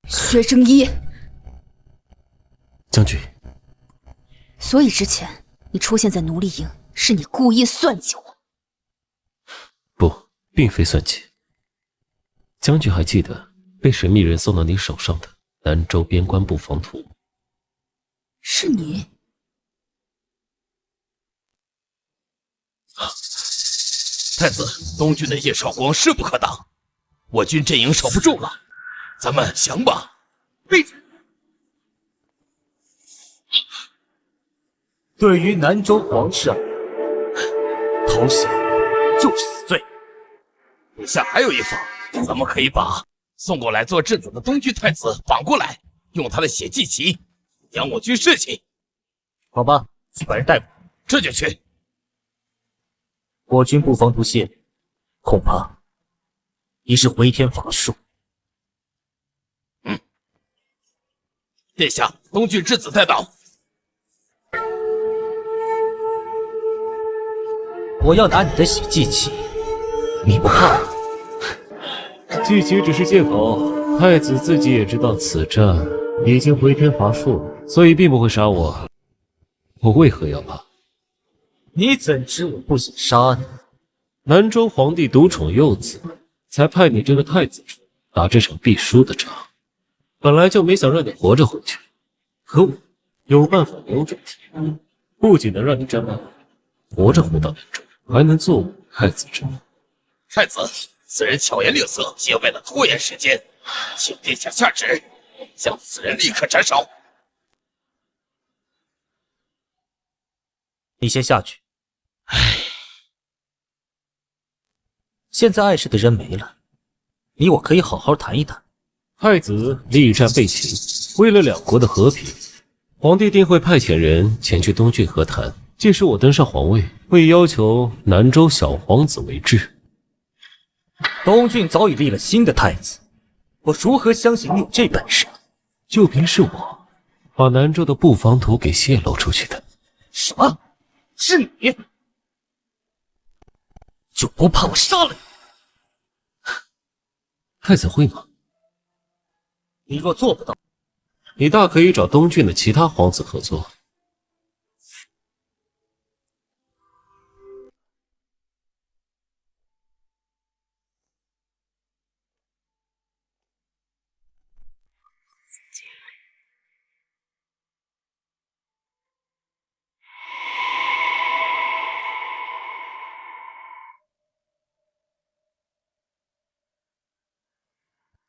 薛正一，将军。所以之前你出现在奴隶营，是你故意算计我？不，并非算计。将军还记得被神秘人送到你手上的南州边关布防图。是你？太子，东郡的叶绍光势不可挡，我军阵营守不住了，咱们降吧！闭嘴！对于南州皇室而言，投降就是死罪。属下还有一法，咱们可以把送过来做质子的东郡太子绑过来，用他的血祭旗，扬我军士气。好吧，去把人带过来。这就去。我军布防图泄密，恐怕已是回天乏术。殿下，东郡质子带到。我要拿你的血祭旗，你不怕吗？祭旗只是借口，太子自己也知道此战已经回天乏术了，所以并不会杀我。我为何要怕？你怎知我不想杀你？南州皇帝独宠幼子，才派你这个太子出打这场必输的仗。本来就没想让你活着回去，可我有办法扭转局面，不仅能让你沾满活着回到南州，还能做我太子之母。太子，此人巧言令色，皆为了拖延时间，请殿下下旨，将此人立刻斩首。你先下去。现在碍事的人没了，你我可以好好谈一谈。太子力战备秦，为了两国的和平，皇帝定会派遣人前去东郡和谈。届时我登上皇位，会要求南州小皇子为质。东郡早已立了新的太子，我如何相信你有这本事？就凭是我把南州的布防图给泄露出去的。什么？是你？就不怕我杀了你？太子会吗？你若做不到，你大可以找东郡的其他皇子合作。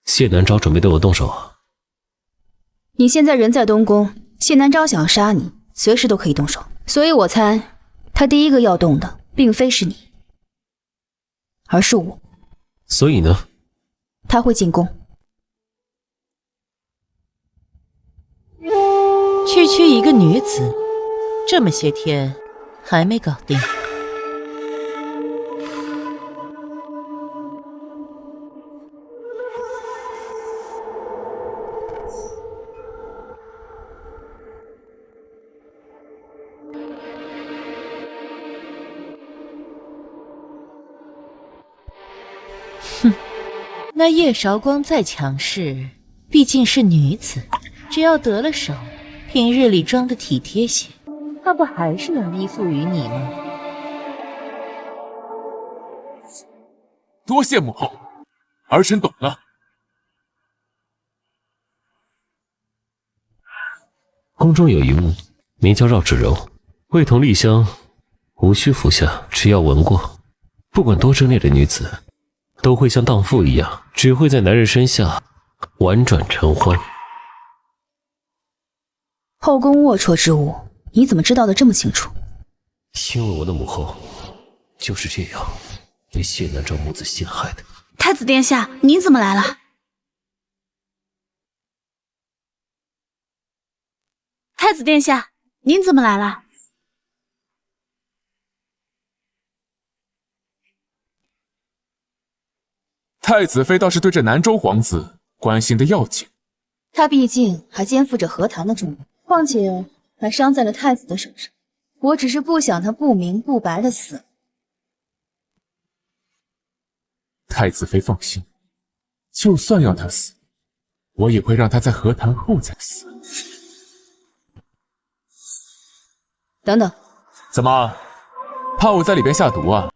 谢南昭准备对我动手啊！你现在人在东宫，谢南昭想要杀你，随时都可以动手。所以我猜，他第一个要动的，并非是你，而是我。所以呢？他会进宫。区区一个女子，这么些天还没搞定。那叶韶光再强势，毕竟是女子，只要得了手，平日里装的体贴些，她不还是能依附于你吗？多谢母后，儿臣懂了。宫中有一物，名叫绕指柔，味同丽香，无需服下，只要闻过，不管多贞烈的女子，都会像荡妇一样，只会在男人身下婉转承欢。后宫龌龊之物，你怎么知道的这么清楚？因为我的母后就是这样被谢南昭母子陷害的。太子殿下，您怎么来了？太子殿下，您怎么来了？太子妃倒是对这南州皇子关心的要紧。他毕竟还肩负着和谈的重任，况且还伤在了太子的手上。我只是不想他不明不白的死。太子妃放心，就算要他死，我也会让他在和谈后再死。等等，怎么，怕我在里边下毒啊？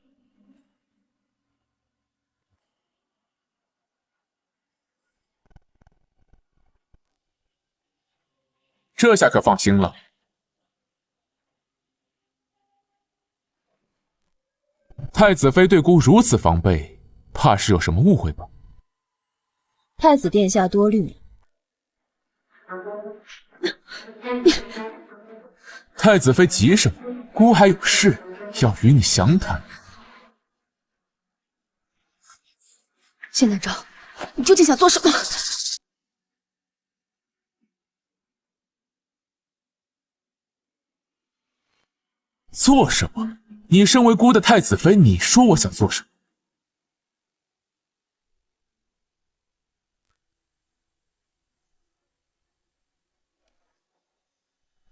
这下可放心了。太子妃对姑如此防备，怕是有什么误会吧？太子殿下多虑了。太子妃急什么？姑还有事要与你详谈。谢南昭，你究竟想做什么？做什么？你身为姑的太子妃，你说我想做什么？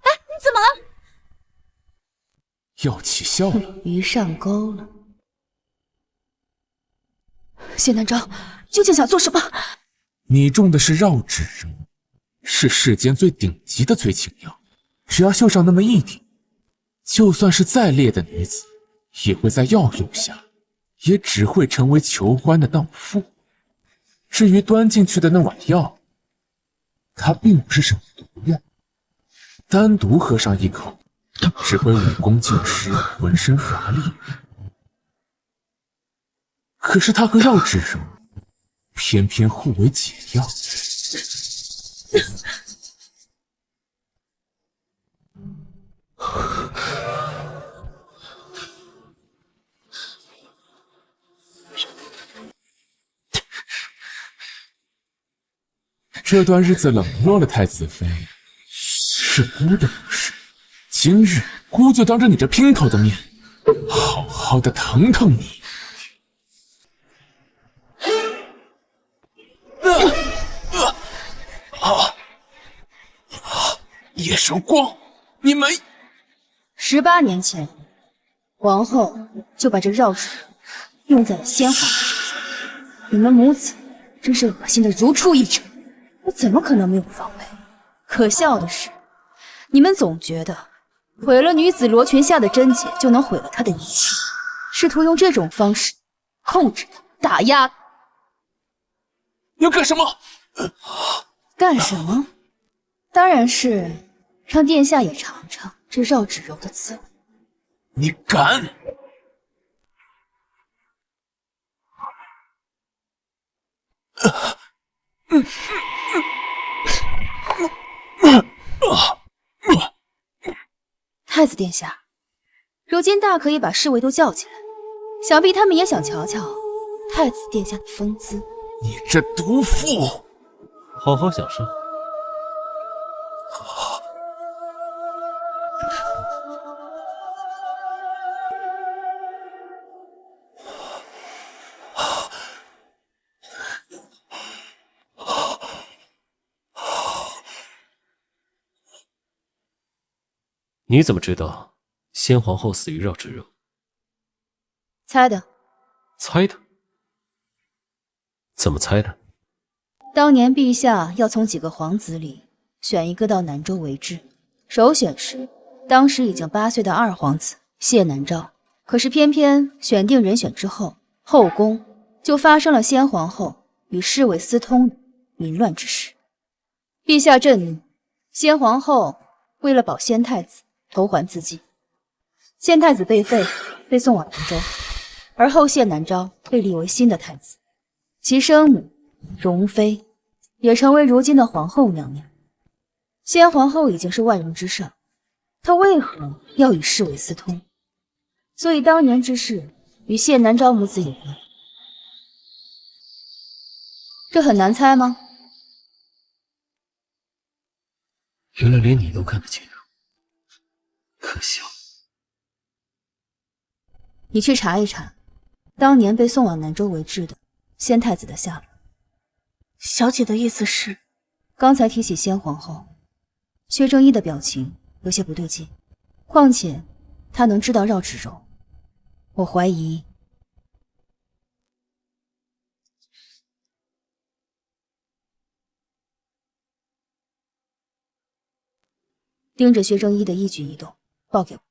哎，你怎么了？要起笑了？鱼上钩了。谢南昭，究竟想做什么？你中的是绕指柔，是世间最顶级的催情药，只要嗅上那么一点，就算是再烈的女子，也会在药用下，也只会成为求欢的荡妇。至于端进去的那碗药，它并不是什么毒药，单独喝上一口，只会武功尽失，浑身乏力。可是它和绕指柔偏偏互为解药。这段日子冷落了太子妃，是姑的不是。今日姑就当着你这姘头的面，好好的疼疼你。叶守光，你们18年前，皇后就把这绕指用在了先皇身上，你们母子真是恶心的如出一辙。我怎么可能没有防备？可笑的是，你们总觉得毁了女子罗裙下的贞洁就能毁了她的一切，试图用这种方式控制她、打压她。要干什么？干什么？当然是让殿下也尝尝这绕指柔的滋味。你敢！太子殿下，如今大可以把侍卫都叫起来，想必他们也想瞧瞧太子殿下的风姿。你这毒妇！好好享受。你怎么知道先皇后死于绕指柔？猜的。猜的？怎么猜的？当年陛下要从几个皇子里选一个到南州为质，首选时当时已经8岁的二皇子谢南诏。可是偏偏选定人选之后，后宫就发生了先皇后与侍卫私通的淫乱之事。陛下震怒，先皇后为了保先太子投环自尽，先太子被废，被送往南州，而后谢南诏被立为新的太子，其生母容妃也成为如今的皇后娘娘。先皇后已经是万人之上，她为何要与侍卫私通？所以当年之事与谢南诏母子有关。这很难猜吗？原来连你都看得清楚，可笑。你去查一查，当年被送往南州为质的先太子的下落。小姐的意思是，刚才提起先皇后，薛正一的表情有些不对劲，况且他能知道绕指柔，我怀疑。盯着薛正一的一举一动，报给我。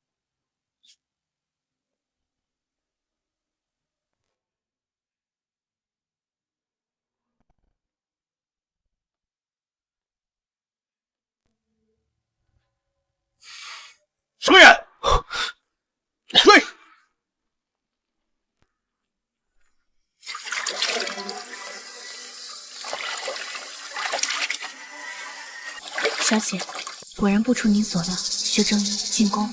小姐，果然不出您所料，薛正义进宫。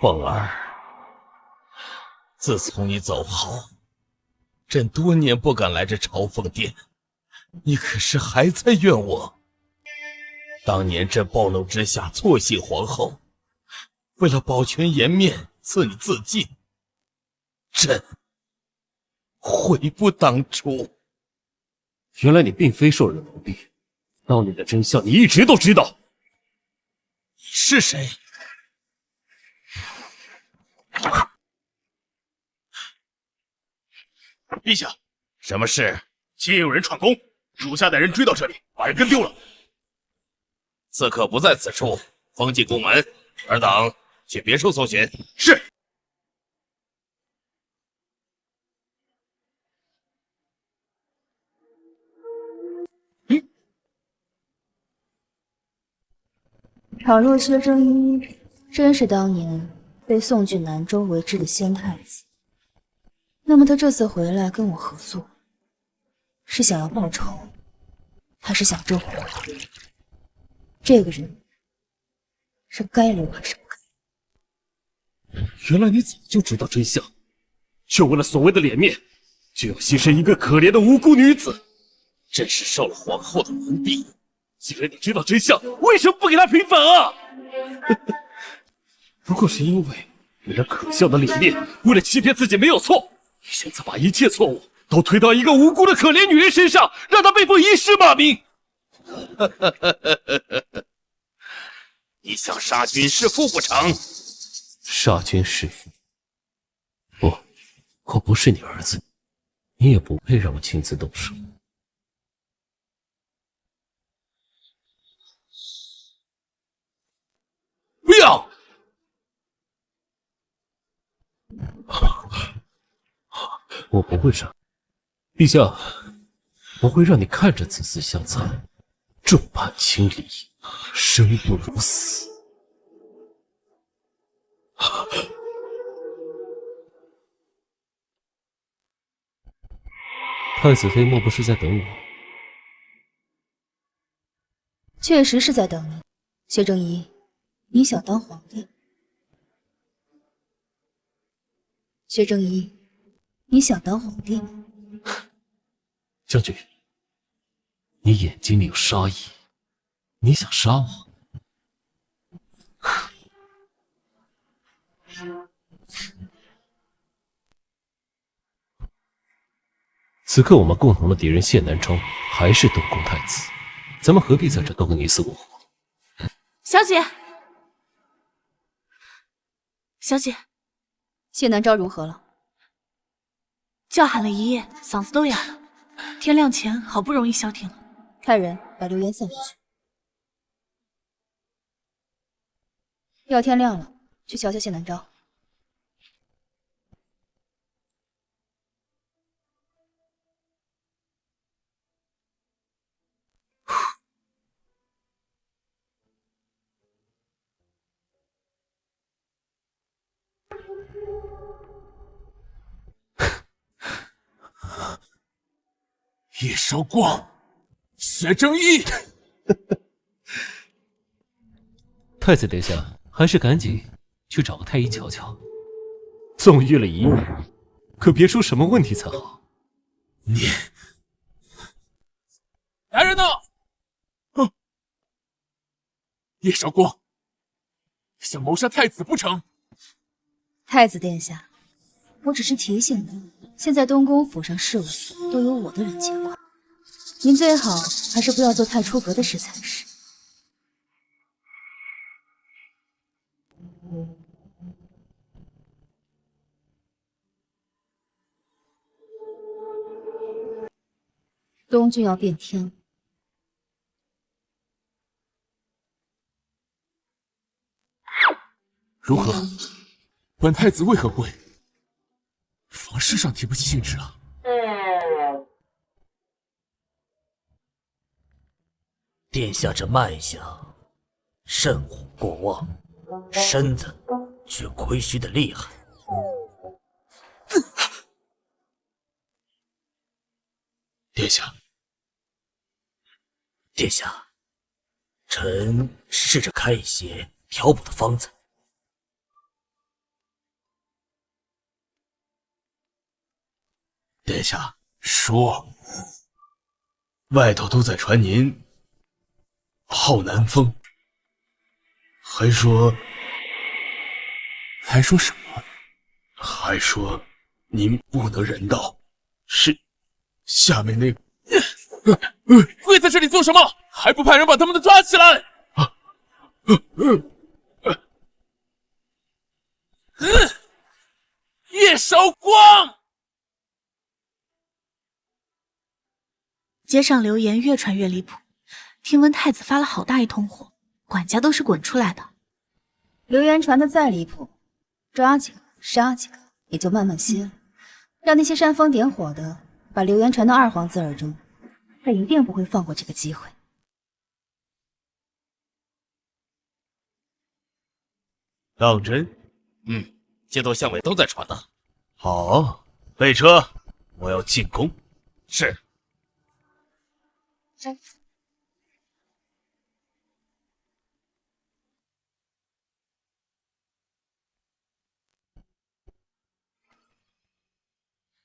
凤儿，自从你走后，朕多年不敢来这朝凤殿，你可是还在怨我？当年朕暴怒之下错信皇后，为了保全颜面，赐你自尽。朕悔不当初。原来你并非受人奴婢，当年的真相你一直都知道。你是谁？陛下，什么事？今夜有人闯宫，属下带人追到这里，把人跟丢了。刺客不在此处，封禁宫门。尔等去别处搜寻。是。倘若薛正一真是当年被送去南州为质的先太子，那么他这次回来跟我合作，是想要报仇，还是想救活我？这个人是该留还是不该？原来你早就知道真相，就为了所谓的脸面，就要牺牲一个可怜的无辜女子，朕是受了皇后的蒙蔽。既然你知道真相，为什么不给她平反啊？如果是因为了可笑的脸面，为了欺骗自己没有错，你选择把一切错误都推到一个无辜的可怜女人身上，让她背负一世骂名。你想杀君弑父不成？杀君弑父？不，我不是你儿子，你也不配让我亲自动手。不要！我不会杀，陛下，我会让你看着子嗣相残，众叛亲离，生不如死。太子妃莫不是在等我？确实是在等你，薛正一。你想当皇帝？薛正一，你想当皇帝？将军，你眼睛里有杀意，你想杀我？此刻我们共同的敌人谢南州还是东宫太子，咱们何必在这斗个你死我活？小姐，小姐，谢南昭如何了？叫喊了一夜，嗓子都哑了。天亮前好不容易消停了。派人把流言散出去。要天亮了，去瞧瞧谢南昭。叶韶光，薛正义。太子殿下，还是赶紧去找个太医瞧瞧。纵欲了一夜，可别出什么问题才好。你，来人呐！叶韶光，想谋杀太子不成？太子殿下，我只是提醒你，现在东宫府上侍卫都有我的人接管，您最好还是不要做太出格的事才是。东郡要变天了。如何？本太子为何会？房事上提不起兴致了。殿下这脉象甚火过旺，身子却亏虚的厉害。殿下，殿下，臣试着开一些调补的方子。殿下，说，外头都在传您好南风，还说什么？还说您不能人道，是下面那个跪在这里做什么？还不派人把他们都抓起来！叶韶光！街上流言越传越离谱，听闻太子发了好大一通火，管家都是滚出来的。流言传得再离谱，抓几个杀几个也就慢慢歇了，让那些煽风点火的把流言传到二皇子耳中，他一定不会放过这个机会。当真？街头巷尾都在传呢。好，备车，我要进宫。是。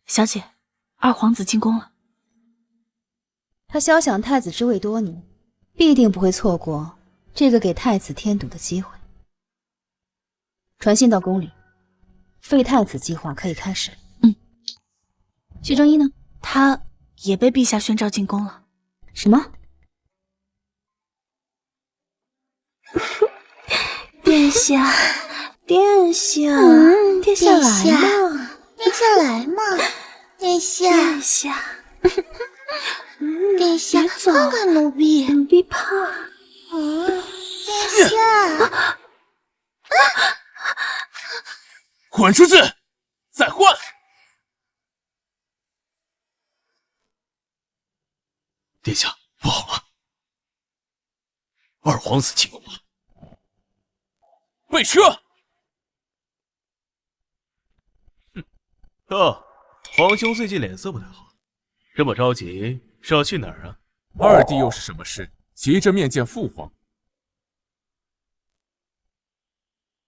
小姐，二皇子进宫了。他肖想太子之位多年，必定不会错过这个给太子添堵的机会。传信到宫里，废太子计划可以开始了。徐正一呢？他也被陛下宣召进宫了。什么？殿下，殿下，殿下来嘛！殿下来嘛！殿下，殿下，殿下，别走，看看奴婢，奴婢怕。殿下，滚出去！再换！殿下，不好了，二皇子进宫了。备车！皇兄最近脸色不太好，这么着急是要去哪儿啊？二弟又是什么事？急着面见父皇。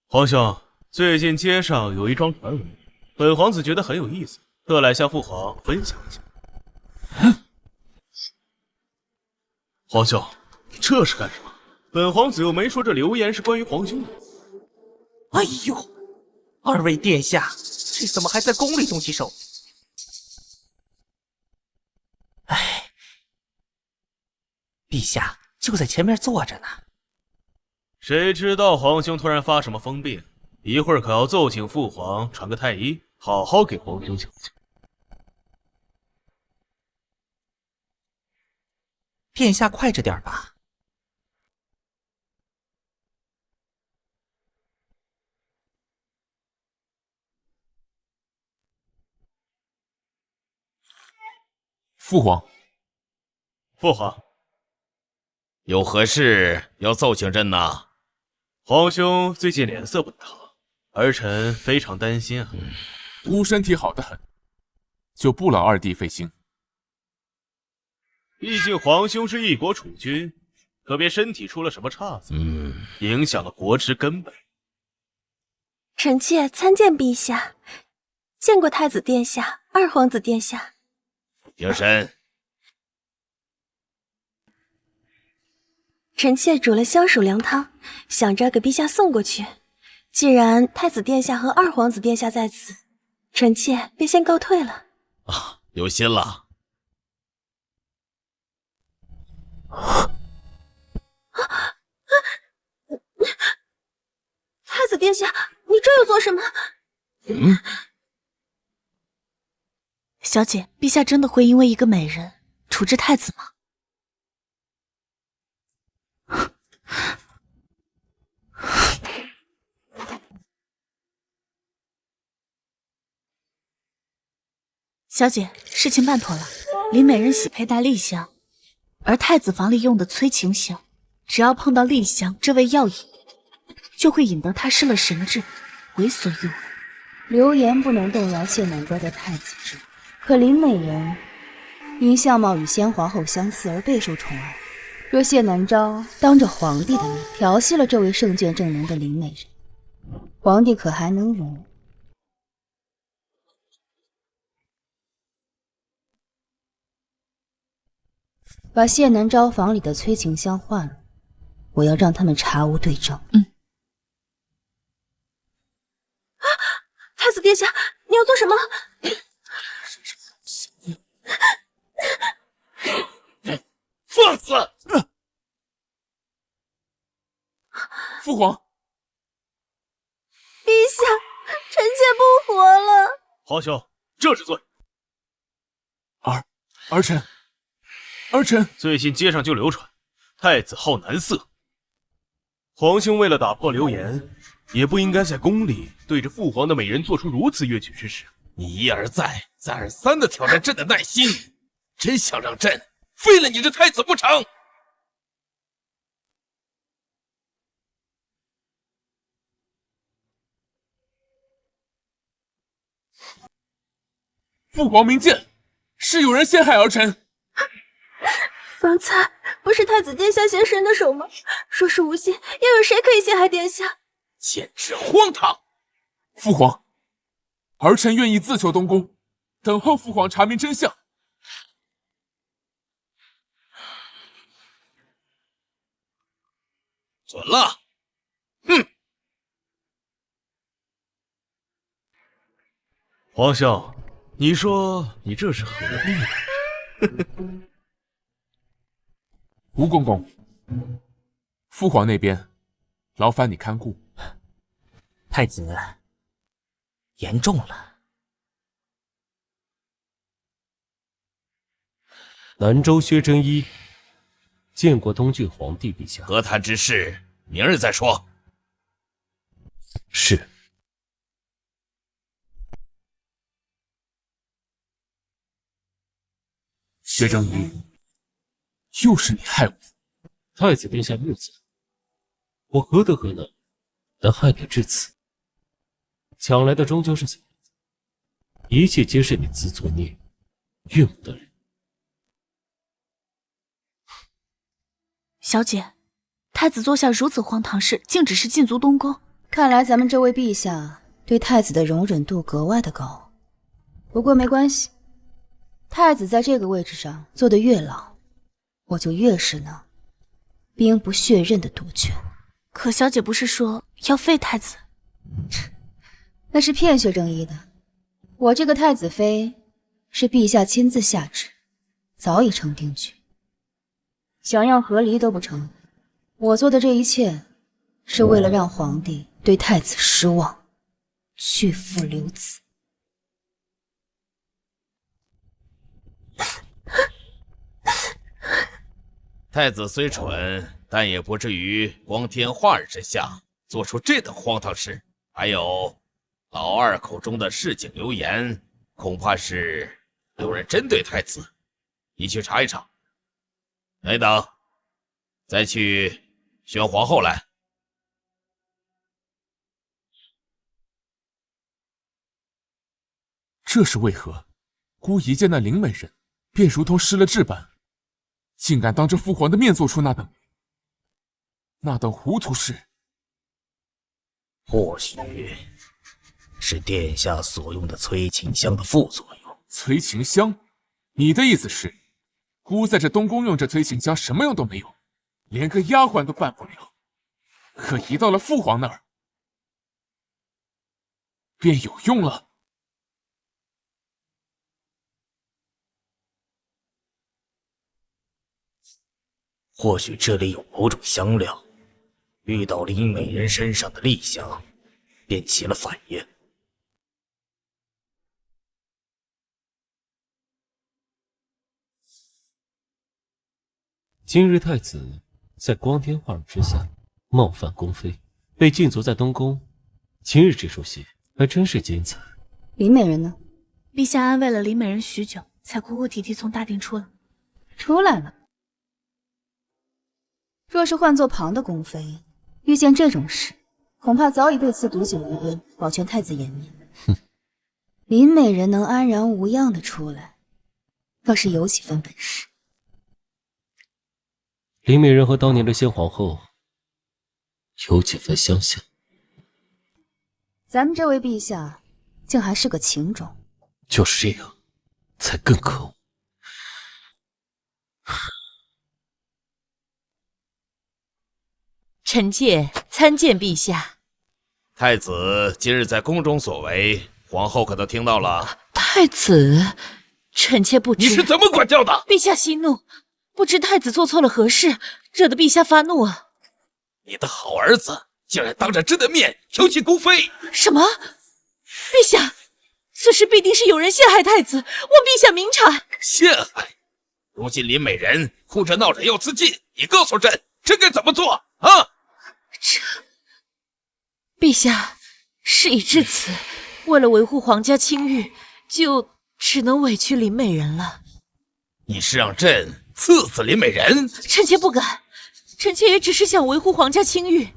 皇兄，最近街上有一桩传闻，本皇子觉得很有意思，特来向父皇分享一下。皇兄，这是干什么？本皇子又没说这流言是关于皇兄的。哎呦，二位殿下，这怎么还在宫里动起手？哎，陛下就在前面坐着呢。谁知道皇兄突然发什么疯病，一会儿可要奏请父皇传个太医，好好给皇兄瞧瞧。殿下快着点吧。父皇，父皇，有何事要奏请朕呐？皇兄最近脸色不太好，儿臣非常担心啊。吾身体好得很，就不劳二弟费心。毕竟皇兄是一国储君，可别身体出了什么岔子，影响了国之根本。臣妾参见陛下，见过太子殿下、二皇子殿下。平身。臣妾煮了香薯凉汤，想着给陛下送过去。既然太子殿下和二皇子殿下在此，臣妾便先告退了。啊，有心了。太子殿下，你这又做什么？小姐，陛下真的会因为一个美人处置太子吗？小姐，事情办妥了，林美人喜佩戴丽香，而太子房里用的催情香，只要碰到丽香这味药引，就会引得她失了神智，为所欲为。流言不能动摇谢暖乖的太子之位，可林美人因相貌与先皇后相似而备受宠爱。若谢南昭当着皇帝的面调戏了这位圣眷正浓的林美人，皇帝可还能容？把谢南昭房里的催情香换了，我要让他们查无对证。太子殿下，你要做什么？放肆！父皇，陛下，臣妾不活了。皇兄，这是罪。儿臣最近街上就流传太子好男色，皇兄为了打破流言，也不应该在宫里对着父皇的美人做出如此越矩之事。你一而再、再而三的挑战朕的耐心，真想让朕废了你这太子不成？父皇明鉴，是有人陷害儿臣。方才不是太子殿下先伸的手吗？若是无心，又有谁可以陷害殿下？简直荒唐！父皇，儿臣愿意自求东宫，等候父皇查明真相。准了。皇兄，你说你这是何必？吴公公，父皇那边，劳烦你看顾。太子严重了。南州薛真一见过东郡皇帝陛下。和谈之事，明日再说。是。薛真一，又是你害我！太子殿下谬赞，我何德何能，能害你至此？抢来的终究是小人，一切皆是你自作孽，怨我的人。小姐，太子做下如此荒唐事，竟只是禁足东宫。看来咱们这位陛下对太子的容忍度格外的高。不过没关系，太子在这个位置上坐得越牢，我就越是能兵不血刃的夺权。可小姐不是说要废太子？那是骗薛正一的。我这个太子妃是陛下亲自下旨，早已成定局。想要和离都不成，我做的这一切是为了让皇帝对太子失望，去父留子。太子虽蠢，但也不至于光天化日之下做出这等荒唐事。还有老二口中的市井流言，恐怕是有人针对太子，你去查一查。等等，再去宣皇后来。这是为何？孤一见那林美人，便如同失了智般，竟敢当着父皇的面做出那等糊涂事。或许是殿下所用的催情香的副作用。催情香？你的意思是，孤在这东宫用这催情香什么用都没有，连个丫鬟都办不了，可一到了父皇那儿，便有用了。或许这里有某种香料，遇到林美人身上的丽香，便起了反应。今日太子在光天化日之下冒犯宫妃，被禁足在东宫，今日这出戏还真是精彩。林美人呢？陛下安慰了林美人许久，才哭哭啼啼从大殿出来。出来了。若是换做旁的宫妃，遇见这种事，恐怕早已被赐毒酒一杯，保全太子颜面。林美人能安然无恙的出来，倒是有几分本事。林美人和当年的先皇后有几分相像。咱们这位陛下，竟还是个情种。就是这样，才更可恶。臣妾参见陛下。太子今日在宫中所为，皇后可都听到了。太子，臣妾不知。你是怎么管教的？陛下息怒，不知太子做错了何事，惹得陛下发怒啊！你的好儿子竟然当着朕的面挑起宫妃！什么？陛下，此事必定是有人陷害太子，望陛下明察。陷害？如今林美人哭着闹着要自尽，你告诉朕，朕该怎么做啊？陛下，事已至此，为了维护皇家清誉，就只能委屈林美人了。你是让朕赐死林美人？臣妾不敢，臣妾也只是想维护皇家清誉。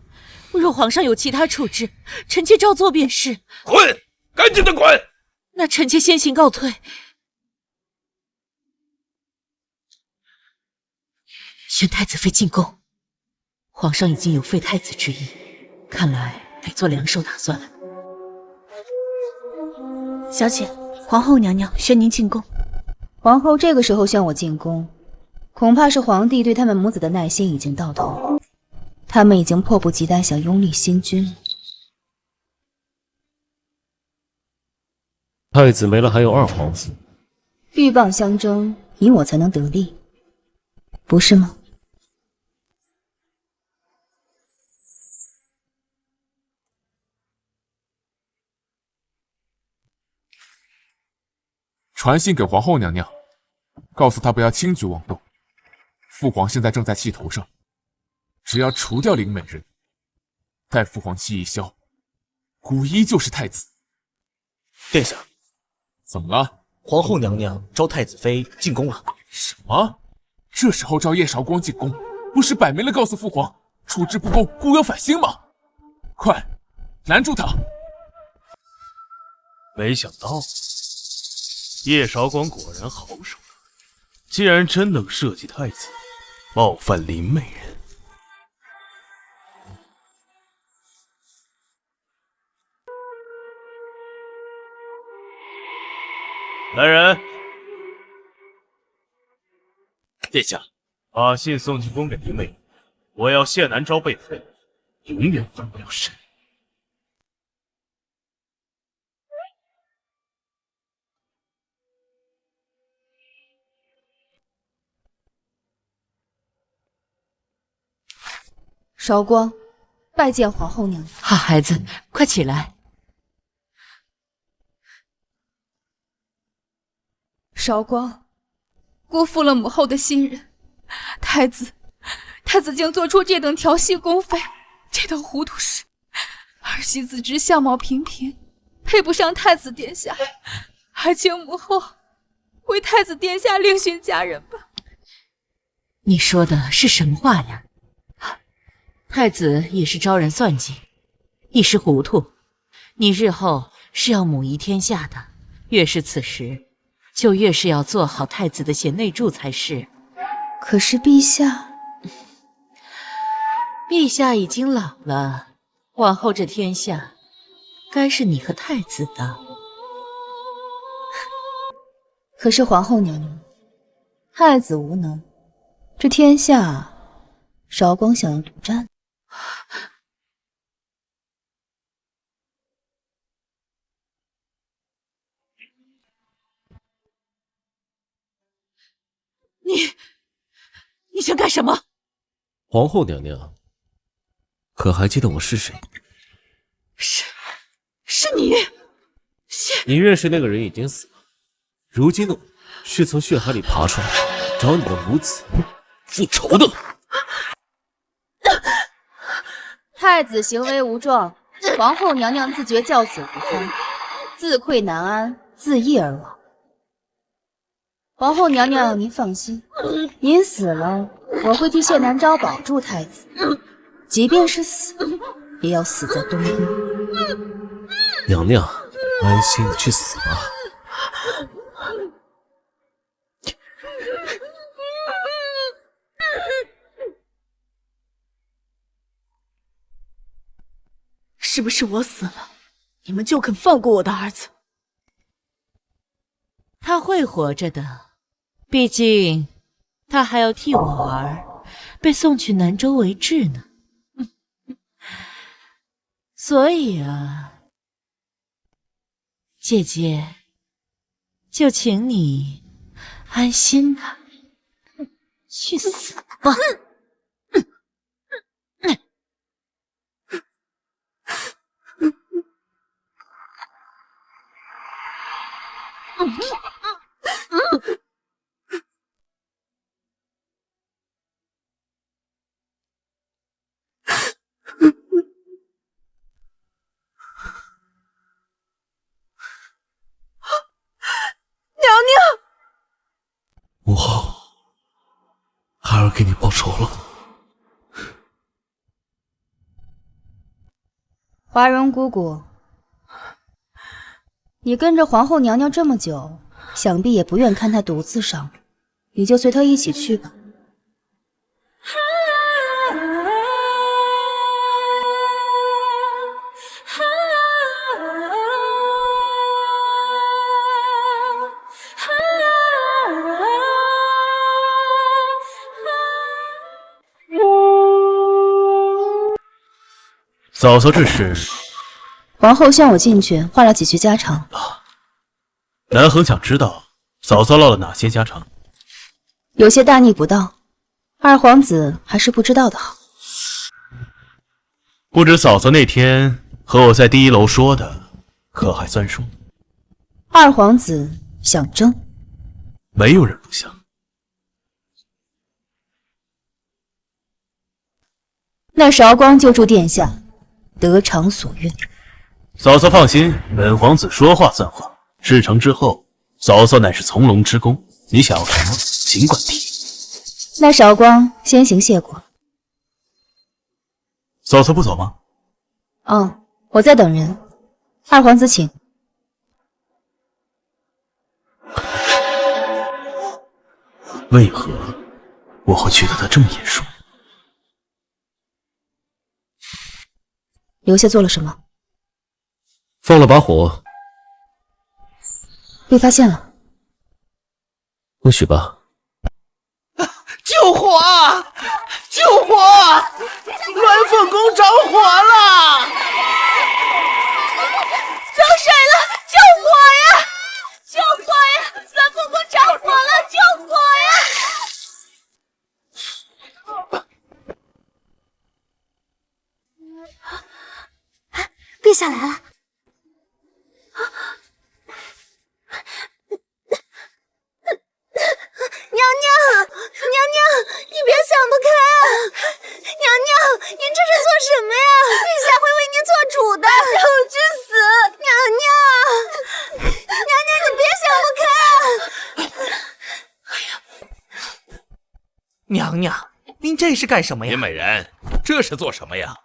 若皇上有其他处置，臣妾照做便是。滚！赶紧的滚！那臣妾先行告退。宣太子妃进宫，皇上已经有废太子之意，看来得做两手打算了。小姐，皇后娘娘宣您进宫。皇后这个时候宣我进宫，恐怕是皇帝对他们母子的耐心已经到头，他们已经迫不及待想拥立新君。太子没了，还有二皇子，鹬蚌相争，以我才能得利，不是吗？传信给皇后娘娘，告诉她不要轻举妄动。父皇现在正在气头上，只要除掉林美人，待父皇气一消，古一就是太子。殿下，怎么了？皇后娘娘召太子妃进宫了。什么？这时候召叶韶光进宫，不是摆明了告诉父皇处置不公，故有反心吗？快，拦住他！没想到叶韶光果然好手了，竟然真能设计太子冒犯林美人。来人，殿下，把信送进宫给林美人，我要谢南昭被废，永远翻不了身。韶光，拜见皇后娘娘。好孩子，快起来。韶光，辜负了母后的信任，太子竟做出这等调戏宫妃、这等糊涂事。儿媳自知相貌平平，配不上太子殿下，还请母后为太子殿下另寻佳人吧。你说的是什么话呀？太子也是招人算计，一时糊涂。你日后是要母仪天下的，越是此时，就越是要做好太子的贤内助才是。可是陛下，陛下已经老了，往后这天下该是你和太子的。可是皇后娘娘，太子无能，这天下，韶光想要独占。你想干什么？皇后娘娘，可还记得我是谁？是你。你认识那个人已经死了，如今的我是从血海里爬出来，找你的母子复仇的。太子行为无状，皇后娘娘自觉教子无方，自愧难安，自缢而亡。皇后娘娘，您放心，您死了，我会替谢南昭保住太子，即便是死，也要死在东宫。娘娘，安心的去死吧。是不是我死了，你们就肯放过我的儿子？他会活着的，毕竟他还要替我儿被送去南州为质呢。所以啊，姐姐，就请你安心吧。去死吧！母后，孩儿给你报仇了。华容姑姑，你跟着皇后娘娘这么久，想必也不愿看她独自伤，你就随她一起去吧。嫂嫂，这是？皇后向我进去话了几句家常。南恒想知道嫂嫂唠了哪些家常。有些大逆不道，二皇子还是不知道的好。不知嫂嫂那天和我在第一楼说的，可还算数？二皇子想争，没有人不想。那韶光就祝殿下得偿所愿。嫂嫂放心，本皇子说话算话。事成之后，嫂嫂乃是从龙之功，你想要什么，尽管提。那韶光先行谢过。嫂嫂不走吗？我在等人。二皇子请。为何我会觉得他这么眼熟？留下做了什么？放了把火。被发现了。或许吧。救火！救火！鸾凤宫着火了！遭水了！救火呀！救火呀！鸾凤宫着火了！救火呀！陛下来了！娘娘，娘娘，你别想不开啊！娘娘，您这是做什么呀？陛下会为您做主的，让我去死！娘娘，娘娘，你别想不开啊！娘娘，您这是干什么呀？林美人，这是做什么呀？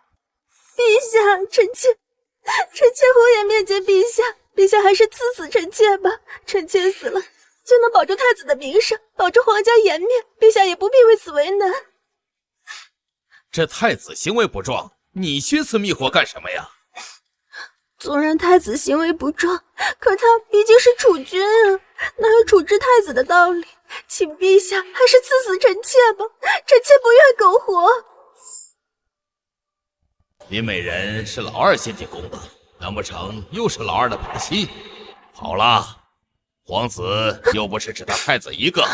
陛下，臣妾胡言面见陛下，陛下还是赐死臣妾吧。臣妾死了，就能保住太子的名声，保住皇家颜面，陛下也不必为此为难。这太子行为不壮，你削此密火干什么呀？纵然太子行为不壮，可他毕竟是储君啊，哪有处置太子的道理？请陛下还是赐死臣妾吧，臣妾不愿苟活。林美人是老二先进宫的，难不成又是老二的把戏？好了，皇子又不是只他太子一个，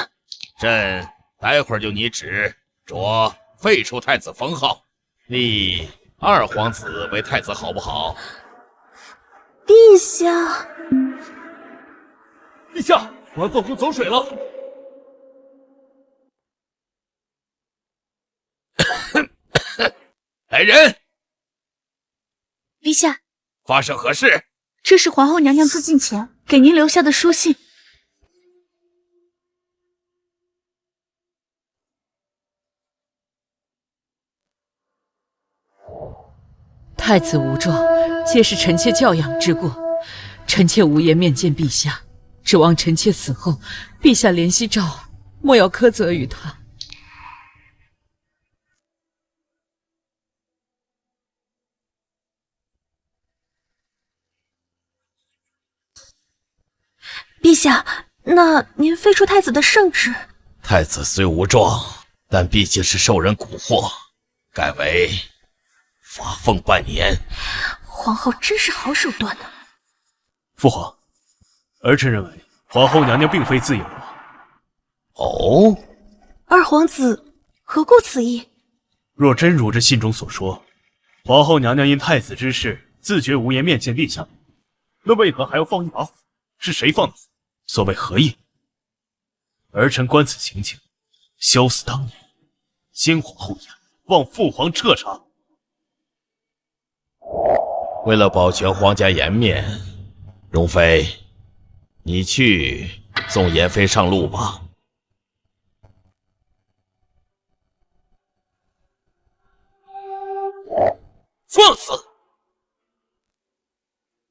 朕待会儿就拟旨着废除太子封号，立二皇子为太子，好不好？陛下，陛下，鸾凤宫走水了！来人！陛下，发生何事？这是皇后娘娘自尽前给您留下的书信。太子无状，皆是臣妾教养之过。臣妾无颜面见陛下，指望臣妾死后，陛下怜惜赵儿，莫要苛责于他。下，那您废除太子的圣旨？太子虽无状，但毕竟是受人蛊惑，改为罚俸半年。皇后真是好手段呢。父皇，儿臣认为皇后娘娘并非自由啊。哦，二皇子何故此意？若真如这信中所说，皇后娘娘因太子之事自觉无颜面见陛下，那为何还要放一把火？是谁放的火？所谓何意？儿臣观此情形，羞死当年，先皇后颜，望父皇彻查。为了保全皇家颜面，容妃，你去送颜妃上路吧。放肆！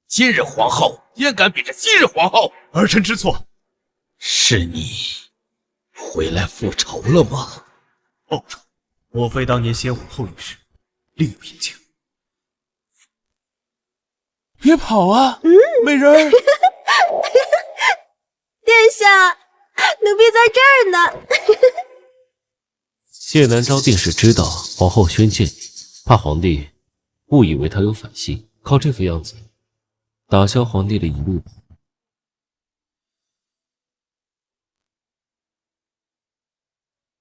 今日皇后焉敢比这昔日皇后？儿臣知错。是你回来复仇了吗？报仇，莫非当年先皇后一事另有隐情？别跑啊，美人儿！殿下，奴婢在这儿呢。谢南昭定是知道皇后宣见你，怕皇帝误以为他有反心，靠这副样子打消皇帝的疑虑吧。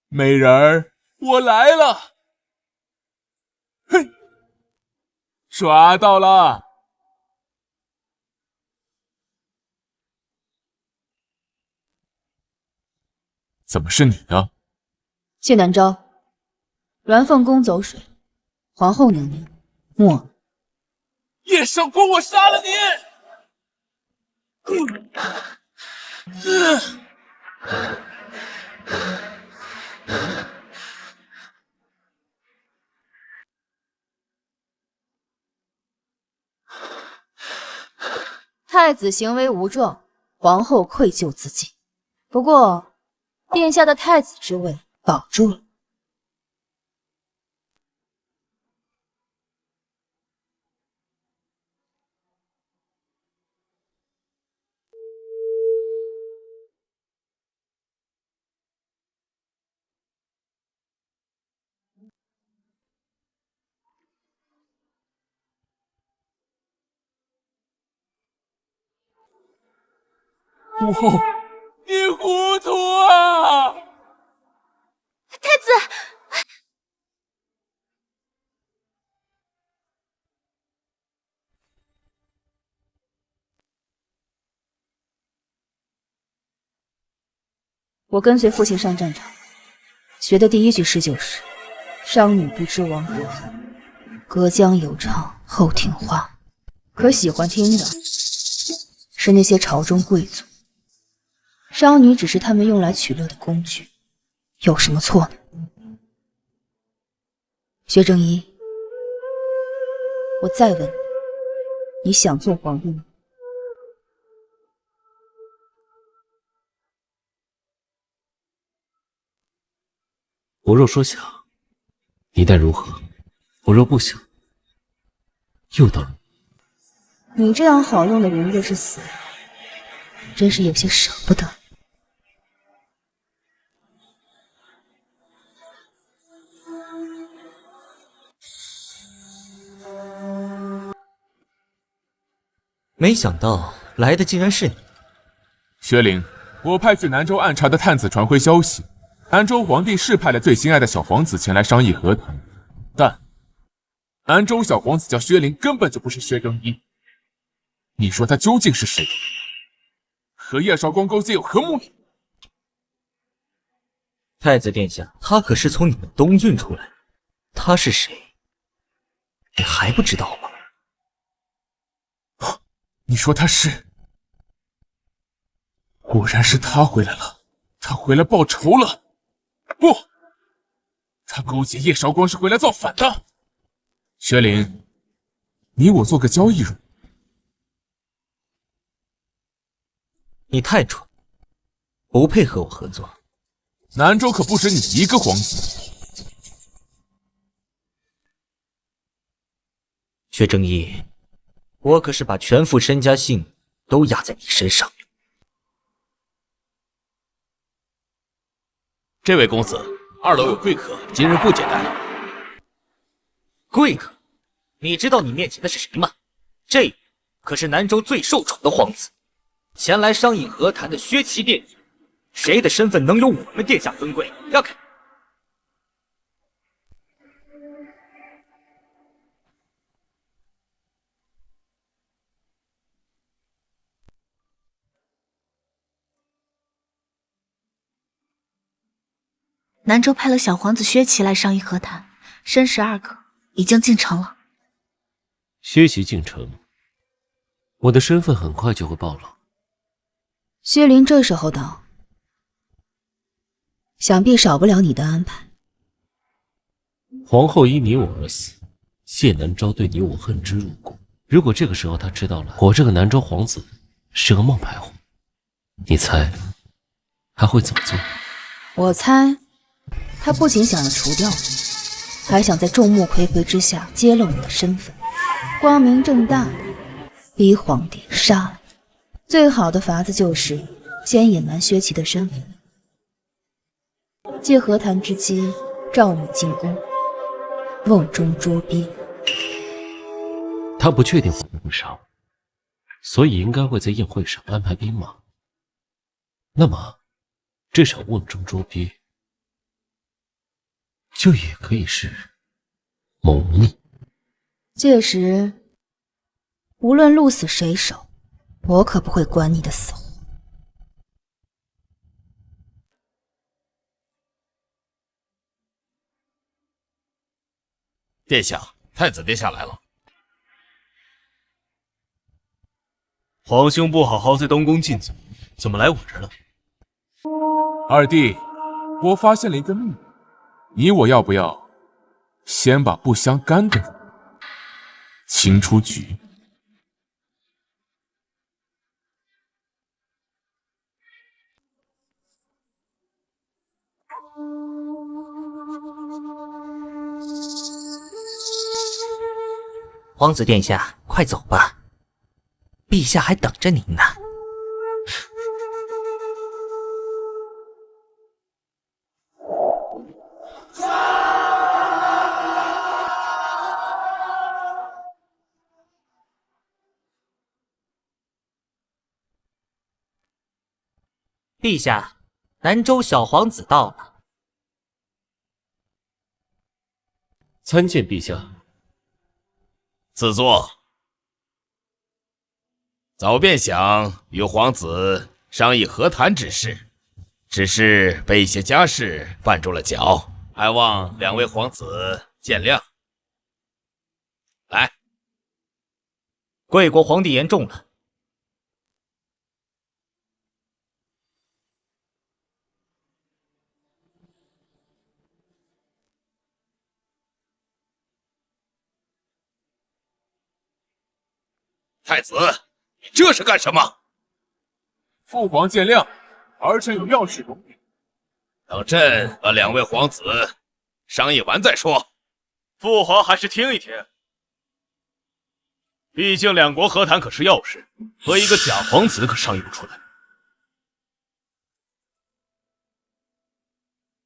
美人儿，我来了！哼，抓到了！怎么是你呢？谢南昭，鸾凤宫走水，皇后娘娘，莫。叶少公，我杀了你！太子行为无状，皇后愧疚自尽。不过，殿下的太子之位保住了。母后，你糊涂啊！太子，我跟随父亲上战场，学的第一句诗就是“商女不知亡国恨，隔江犹唱后庭花”。可喜欢听的是那些朝中贵族，商女只是他们用来取乐的工具，有什么错呢？薛正一，我再问你，你想做皇帝吗？我若说想，你待如何？我若不想，又当如何？你这样好用的人若是死了，真是有些舍不得。没想到来的竟然是你。薛灵，我派去南州暗查的探子传回消息，南州皇帝是派了最心爱的小皇子前来商议和谈，但南州小皇子叫薛灵，根本就不是薛正一。你说他究竟是谁？和叶绍光勾结有何目的？太子殿下，他可是从你们东郡出来的，他是谁？你还不知道吗？你说他是？果然是他回来了，他回来报仇了。不，他勾结叶绍光是回来造反的。薛灵，你我做个交易如？你太蠢，不配和我合作。南州可不止你一个皇子。薛正义，我可是把全副身家性都压在你身上。这位公子，2楼有贵客，今日不接待。贵客，你知道你面前的是谁吗？这可是南州最受宠的皇子，前来商议和谈的薛齐殿下，谁的身份能有我们殿下尊贵？让开！南州派了小皇子薛齐来商议和谈，申时2刻已经进城了。薛齐进城，我的身份很快就会暴露。薛林这时候到，想必少不了你的安排。皇后因你我而死，谢南昭对你我恨之入骨。如果这个时候他知道了我这个南州皇子是个冒牌货，你猜还会怎么做？我猜他不仅想要除掉你，还想在众目睽睽之下揭露你的身份，光明正大的逼皇帝杀了你。最好的法子就是先隐瞒薛齐的身份，借和谈之机召你进宫，瓮中捉鳖。他不确定会不会杀我，所以应该会在宴会上安排兵马。那么这场瓮中捉鳖就也可以是谋逆。届时无论鹿死谁手，我可不会管你的死活。殿下，太子殿下来了。皇兄不好好在东宫禁足，怎么来我这儿了？二弟，我发现了一个秘密，你我要不要先把不相干的人清出局？皇子殿下，快走吧，陛下还等着您呢。陛下，南州小皇子到了。参见陛下。自坐。早便想与皇子商议和谈之事，只是被一些家事绊住了脚，还望2位皇子见谅。来，贵国皇帝言重了。太子，你这是干什么？父皇见谅，儿臣有要事容禀。等朕和2位皇子商议完再说。父皇还是听一听，毕竟2国和谈可是要事，和一个假皇子可商议不出来。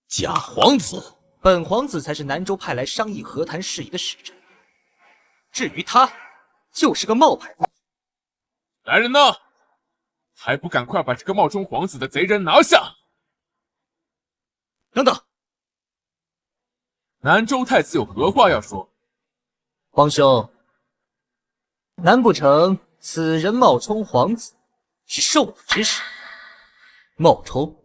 假皇子？本皇子才是南州派来商议和谈事宜的使者，至于他，就是个冒牌货。来人呐，还不赶快把这个冒充皇子的贼人拿下！等等，南州太子有何话要说？皇兄，难不成此人冒充皇子是受辱之事？冒充？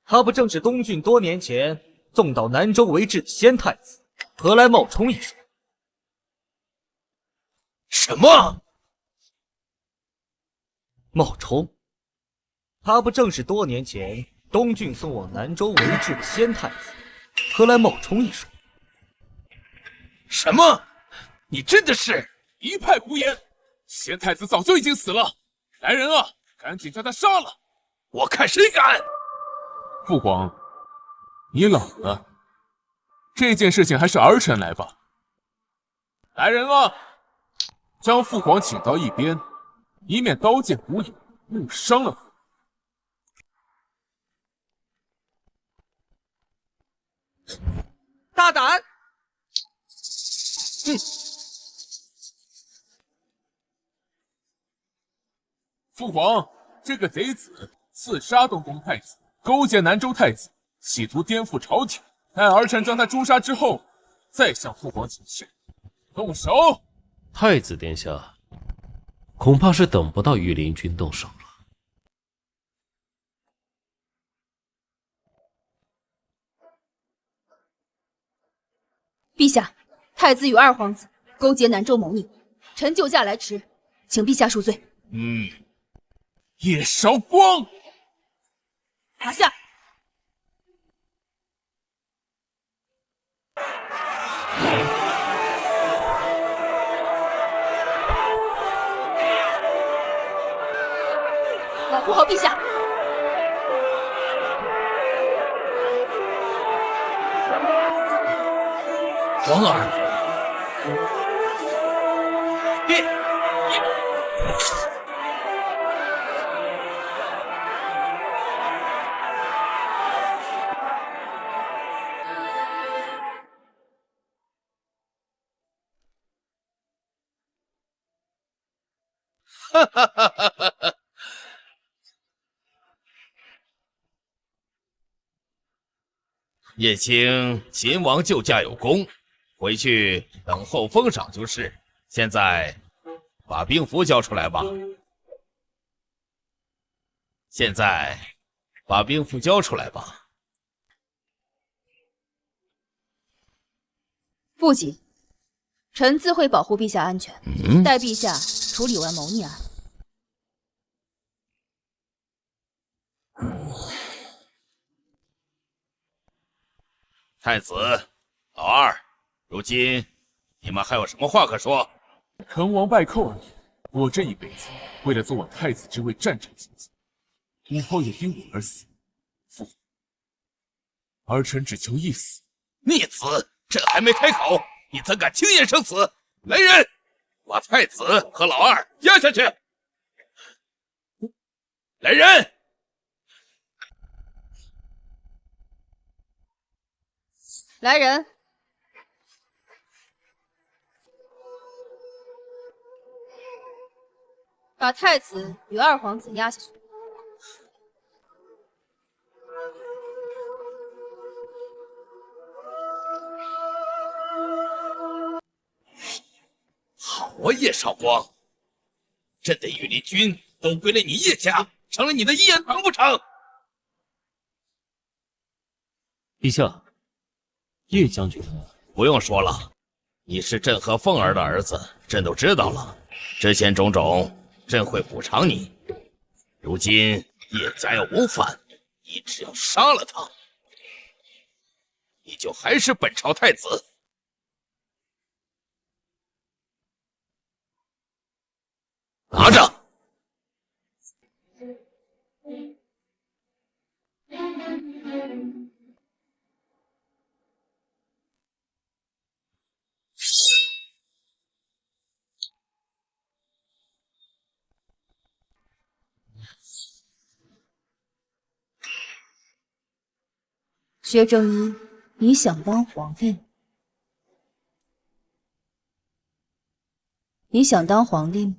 他不正是东郡多年前纵倒南州为质的先太子，何来冒充一说？什么？冒充？他不正是多年前东郡送往南州为质的先太子，何来冒充一说？什么？你真的是一派胡言！先太子早就已经死了。来人啊，赶紧将他杀了！我看谁敢！父皇，你老了，这件事情还是儿臣来吧。来人啊，将父皇请到一边，以免刀剑无影，误伤了父皇。大胆！父皇，这个贼子刺杀东宫太子，勾结南州太子，企图颠覆朝廷。待儿臣将他诛杀之后，再向父皇请示。动手！太子殿下，恐怕是等不到御林军动手了。陛下，太子与二皇子勾结南州谋逆，臣救驾来迟，请陛下恕罪。叶韶光，拿下！保护好陛下！皇儿，哈哈哈哈哈哈！叶青，秦王救驾有功，回去等候封赏就是。现在把兵符交出来吧。现在把兵符交出来吧。不急，臣自会保护陛下安全，待陛下处理完谋逆案。太子、老二，如今你们还有什么话可说？成王败寇而已。我这一辈子为了做我太子之位战战兢兢，武后也因我而死。父皇，儿臣只求一死。逆子，朕还没开口，你怎敢轻言生死？来人，把太子和老二押下去！来人！来人！把太子与二皇子押下去。好啊，叶绍光，朕的御林军都归了你叶家，成了你的一言堂不成？陛下，叶将军不用说了，你是朕和凤儿的儿子，朕都知道了。之前种种，朕会补偿你。如今叶家要谋反，你只要杀了他，你就还是本朝太子。拿着。薛正一，你想当皇帝？你想当皇帝吗？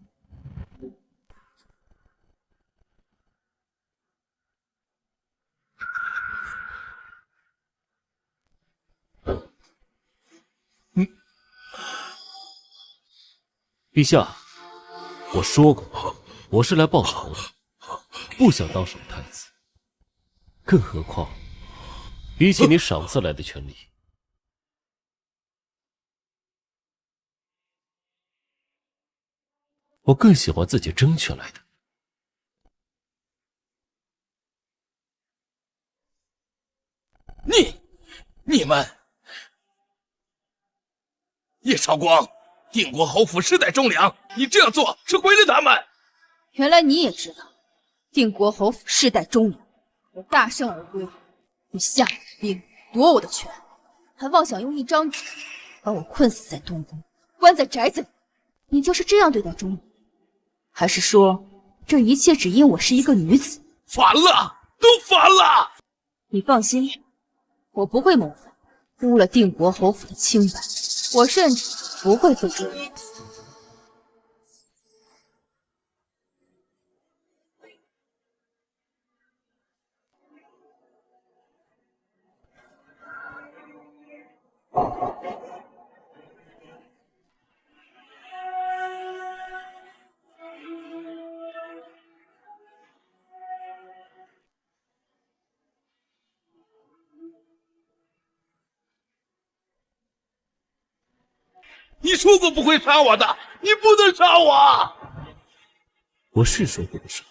陛下，我说过，我是来报仇的，不想当什么太子。更何况，比起你赏赐来的权利，我更喜欢自己争取来的。你们，叶绍光，定国侯府世代忠良，你这样做是毁了他们。原来你也知道，定国侯府世代忠良，我大胜而归，你下我的兵，夺我的权，还妄想用一张纸把我困死在东宫，关在宅子里。你就是这样对待忠良，还是说这一切只因我是一个女子？烦了，都烦了！你放心，我不会谋反，污了定国侯府的清白，我甚至不会废除你。你说过不会杀我的，你不能杀我！我是说过不杀，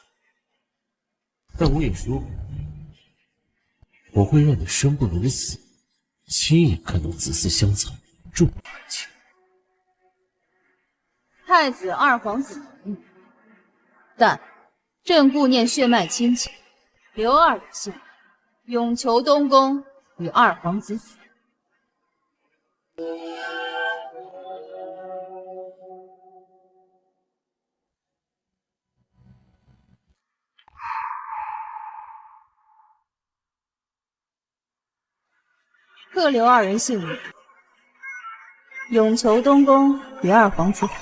但我也说过，我会让你生不如死，亲眼看到子嗣相残，重感情。太子二皇子同意，但朕顾念血脉亲情，留二人性命，永求东宫与二皇子府。各留二人性命，永求东宫与二皇子府。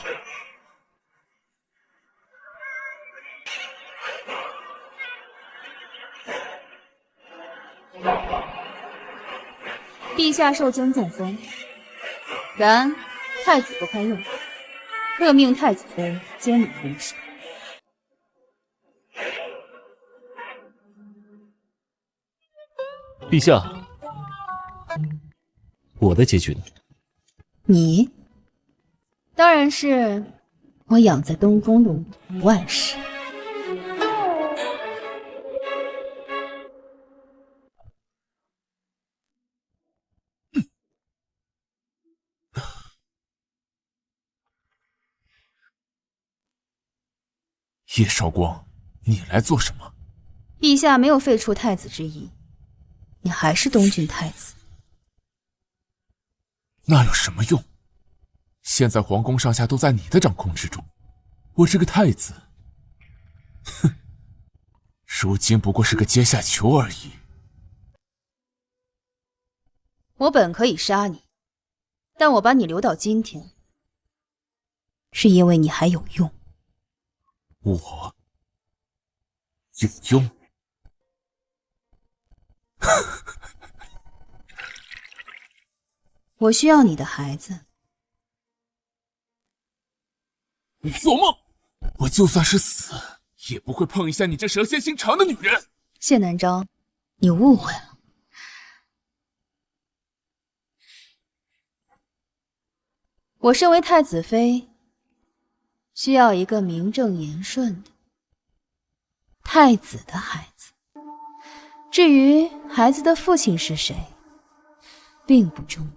陛下受惊中风，然太子不堪用，特命太子妃监理公事。陛下，我的结局呢？你当然是我养在东宫的万事。叶绍光，你来做什么？陛下没有废除太子之意，你还是东郡太子。那有什么用？现在皇宫上下都在你的掌控之中，我这个太子，哼，如今不过是个阶下囚而已。我本可以杀你，但我把你留到今天，是因为你还有用。我有用？我需要你的孩子。你做梦！我就算是死，也不会碰一下你这蛇蝎心肠的女人。谢南昭，你误会了。我身为太子妃，需要一个名正言顺的太子的孩子。至于孩子的父亲是谁，并不重要。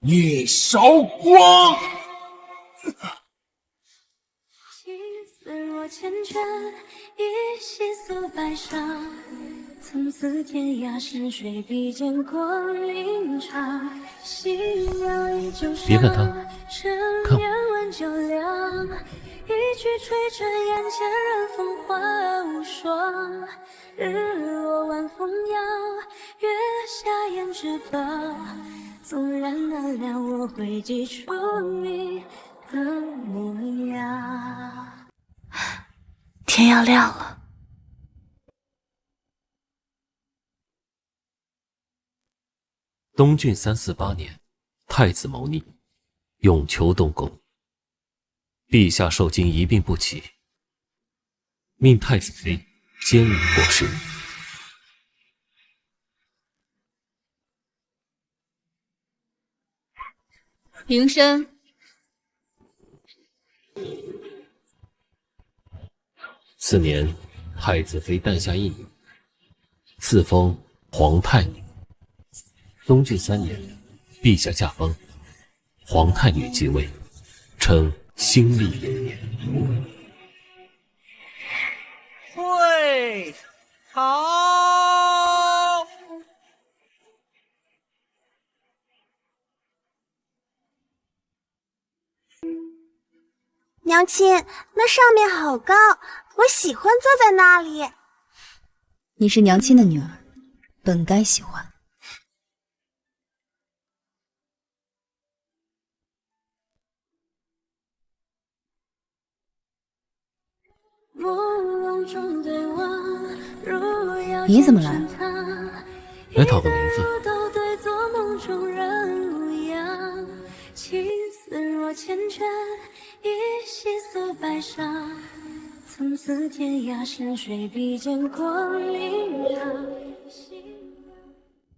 叶绍光，丝若缱绻，一夕诉白纱。从此天涯逝水，笔尖过明茶。夕阳依旧别看他，看我。酒凉，一曲吹尘眼前人，风华无双。日落晚风摇，月下胭脂薄。纵然难料，我会记住你的模样。天要亮了。东郡348年，太子谋逆，永求东宫。陛下受惊一病不起，命太子妃监理国事。平身。次年，太子妃诞下一女，赐封皇太女。东郡3年，陛下驾崩，皇太女继位，称兴历元年。会朝。娘亲，那上面好高，我喜欢坐在那里。你是娘亲的女儿，本该喜欢。你怎么来了？来讨个名分。从此天涯山水比肩光明长。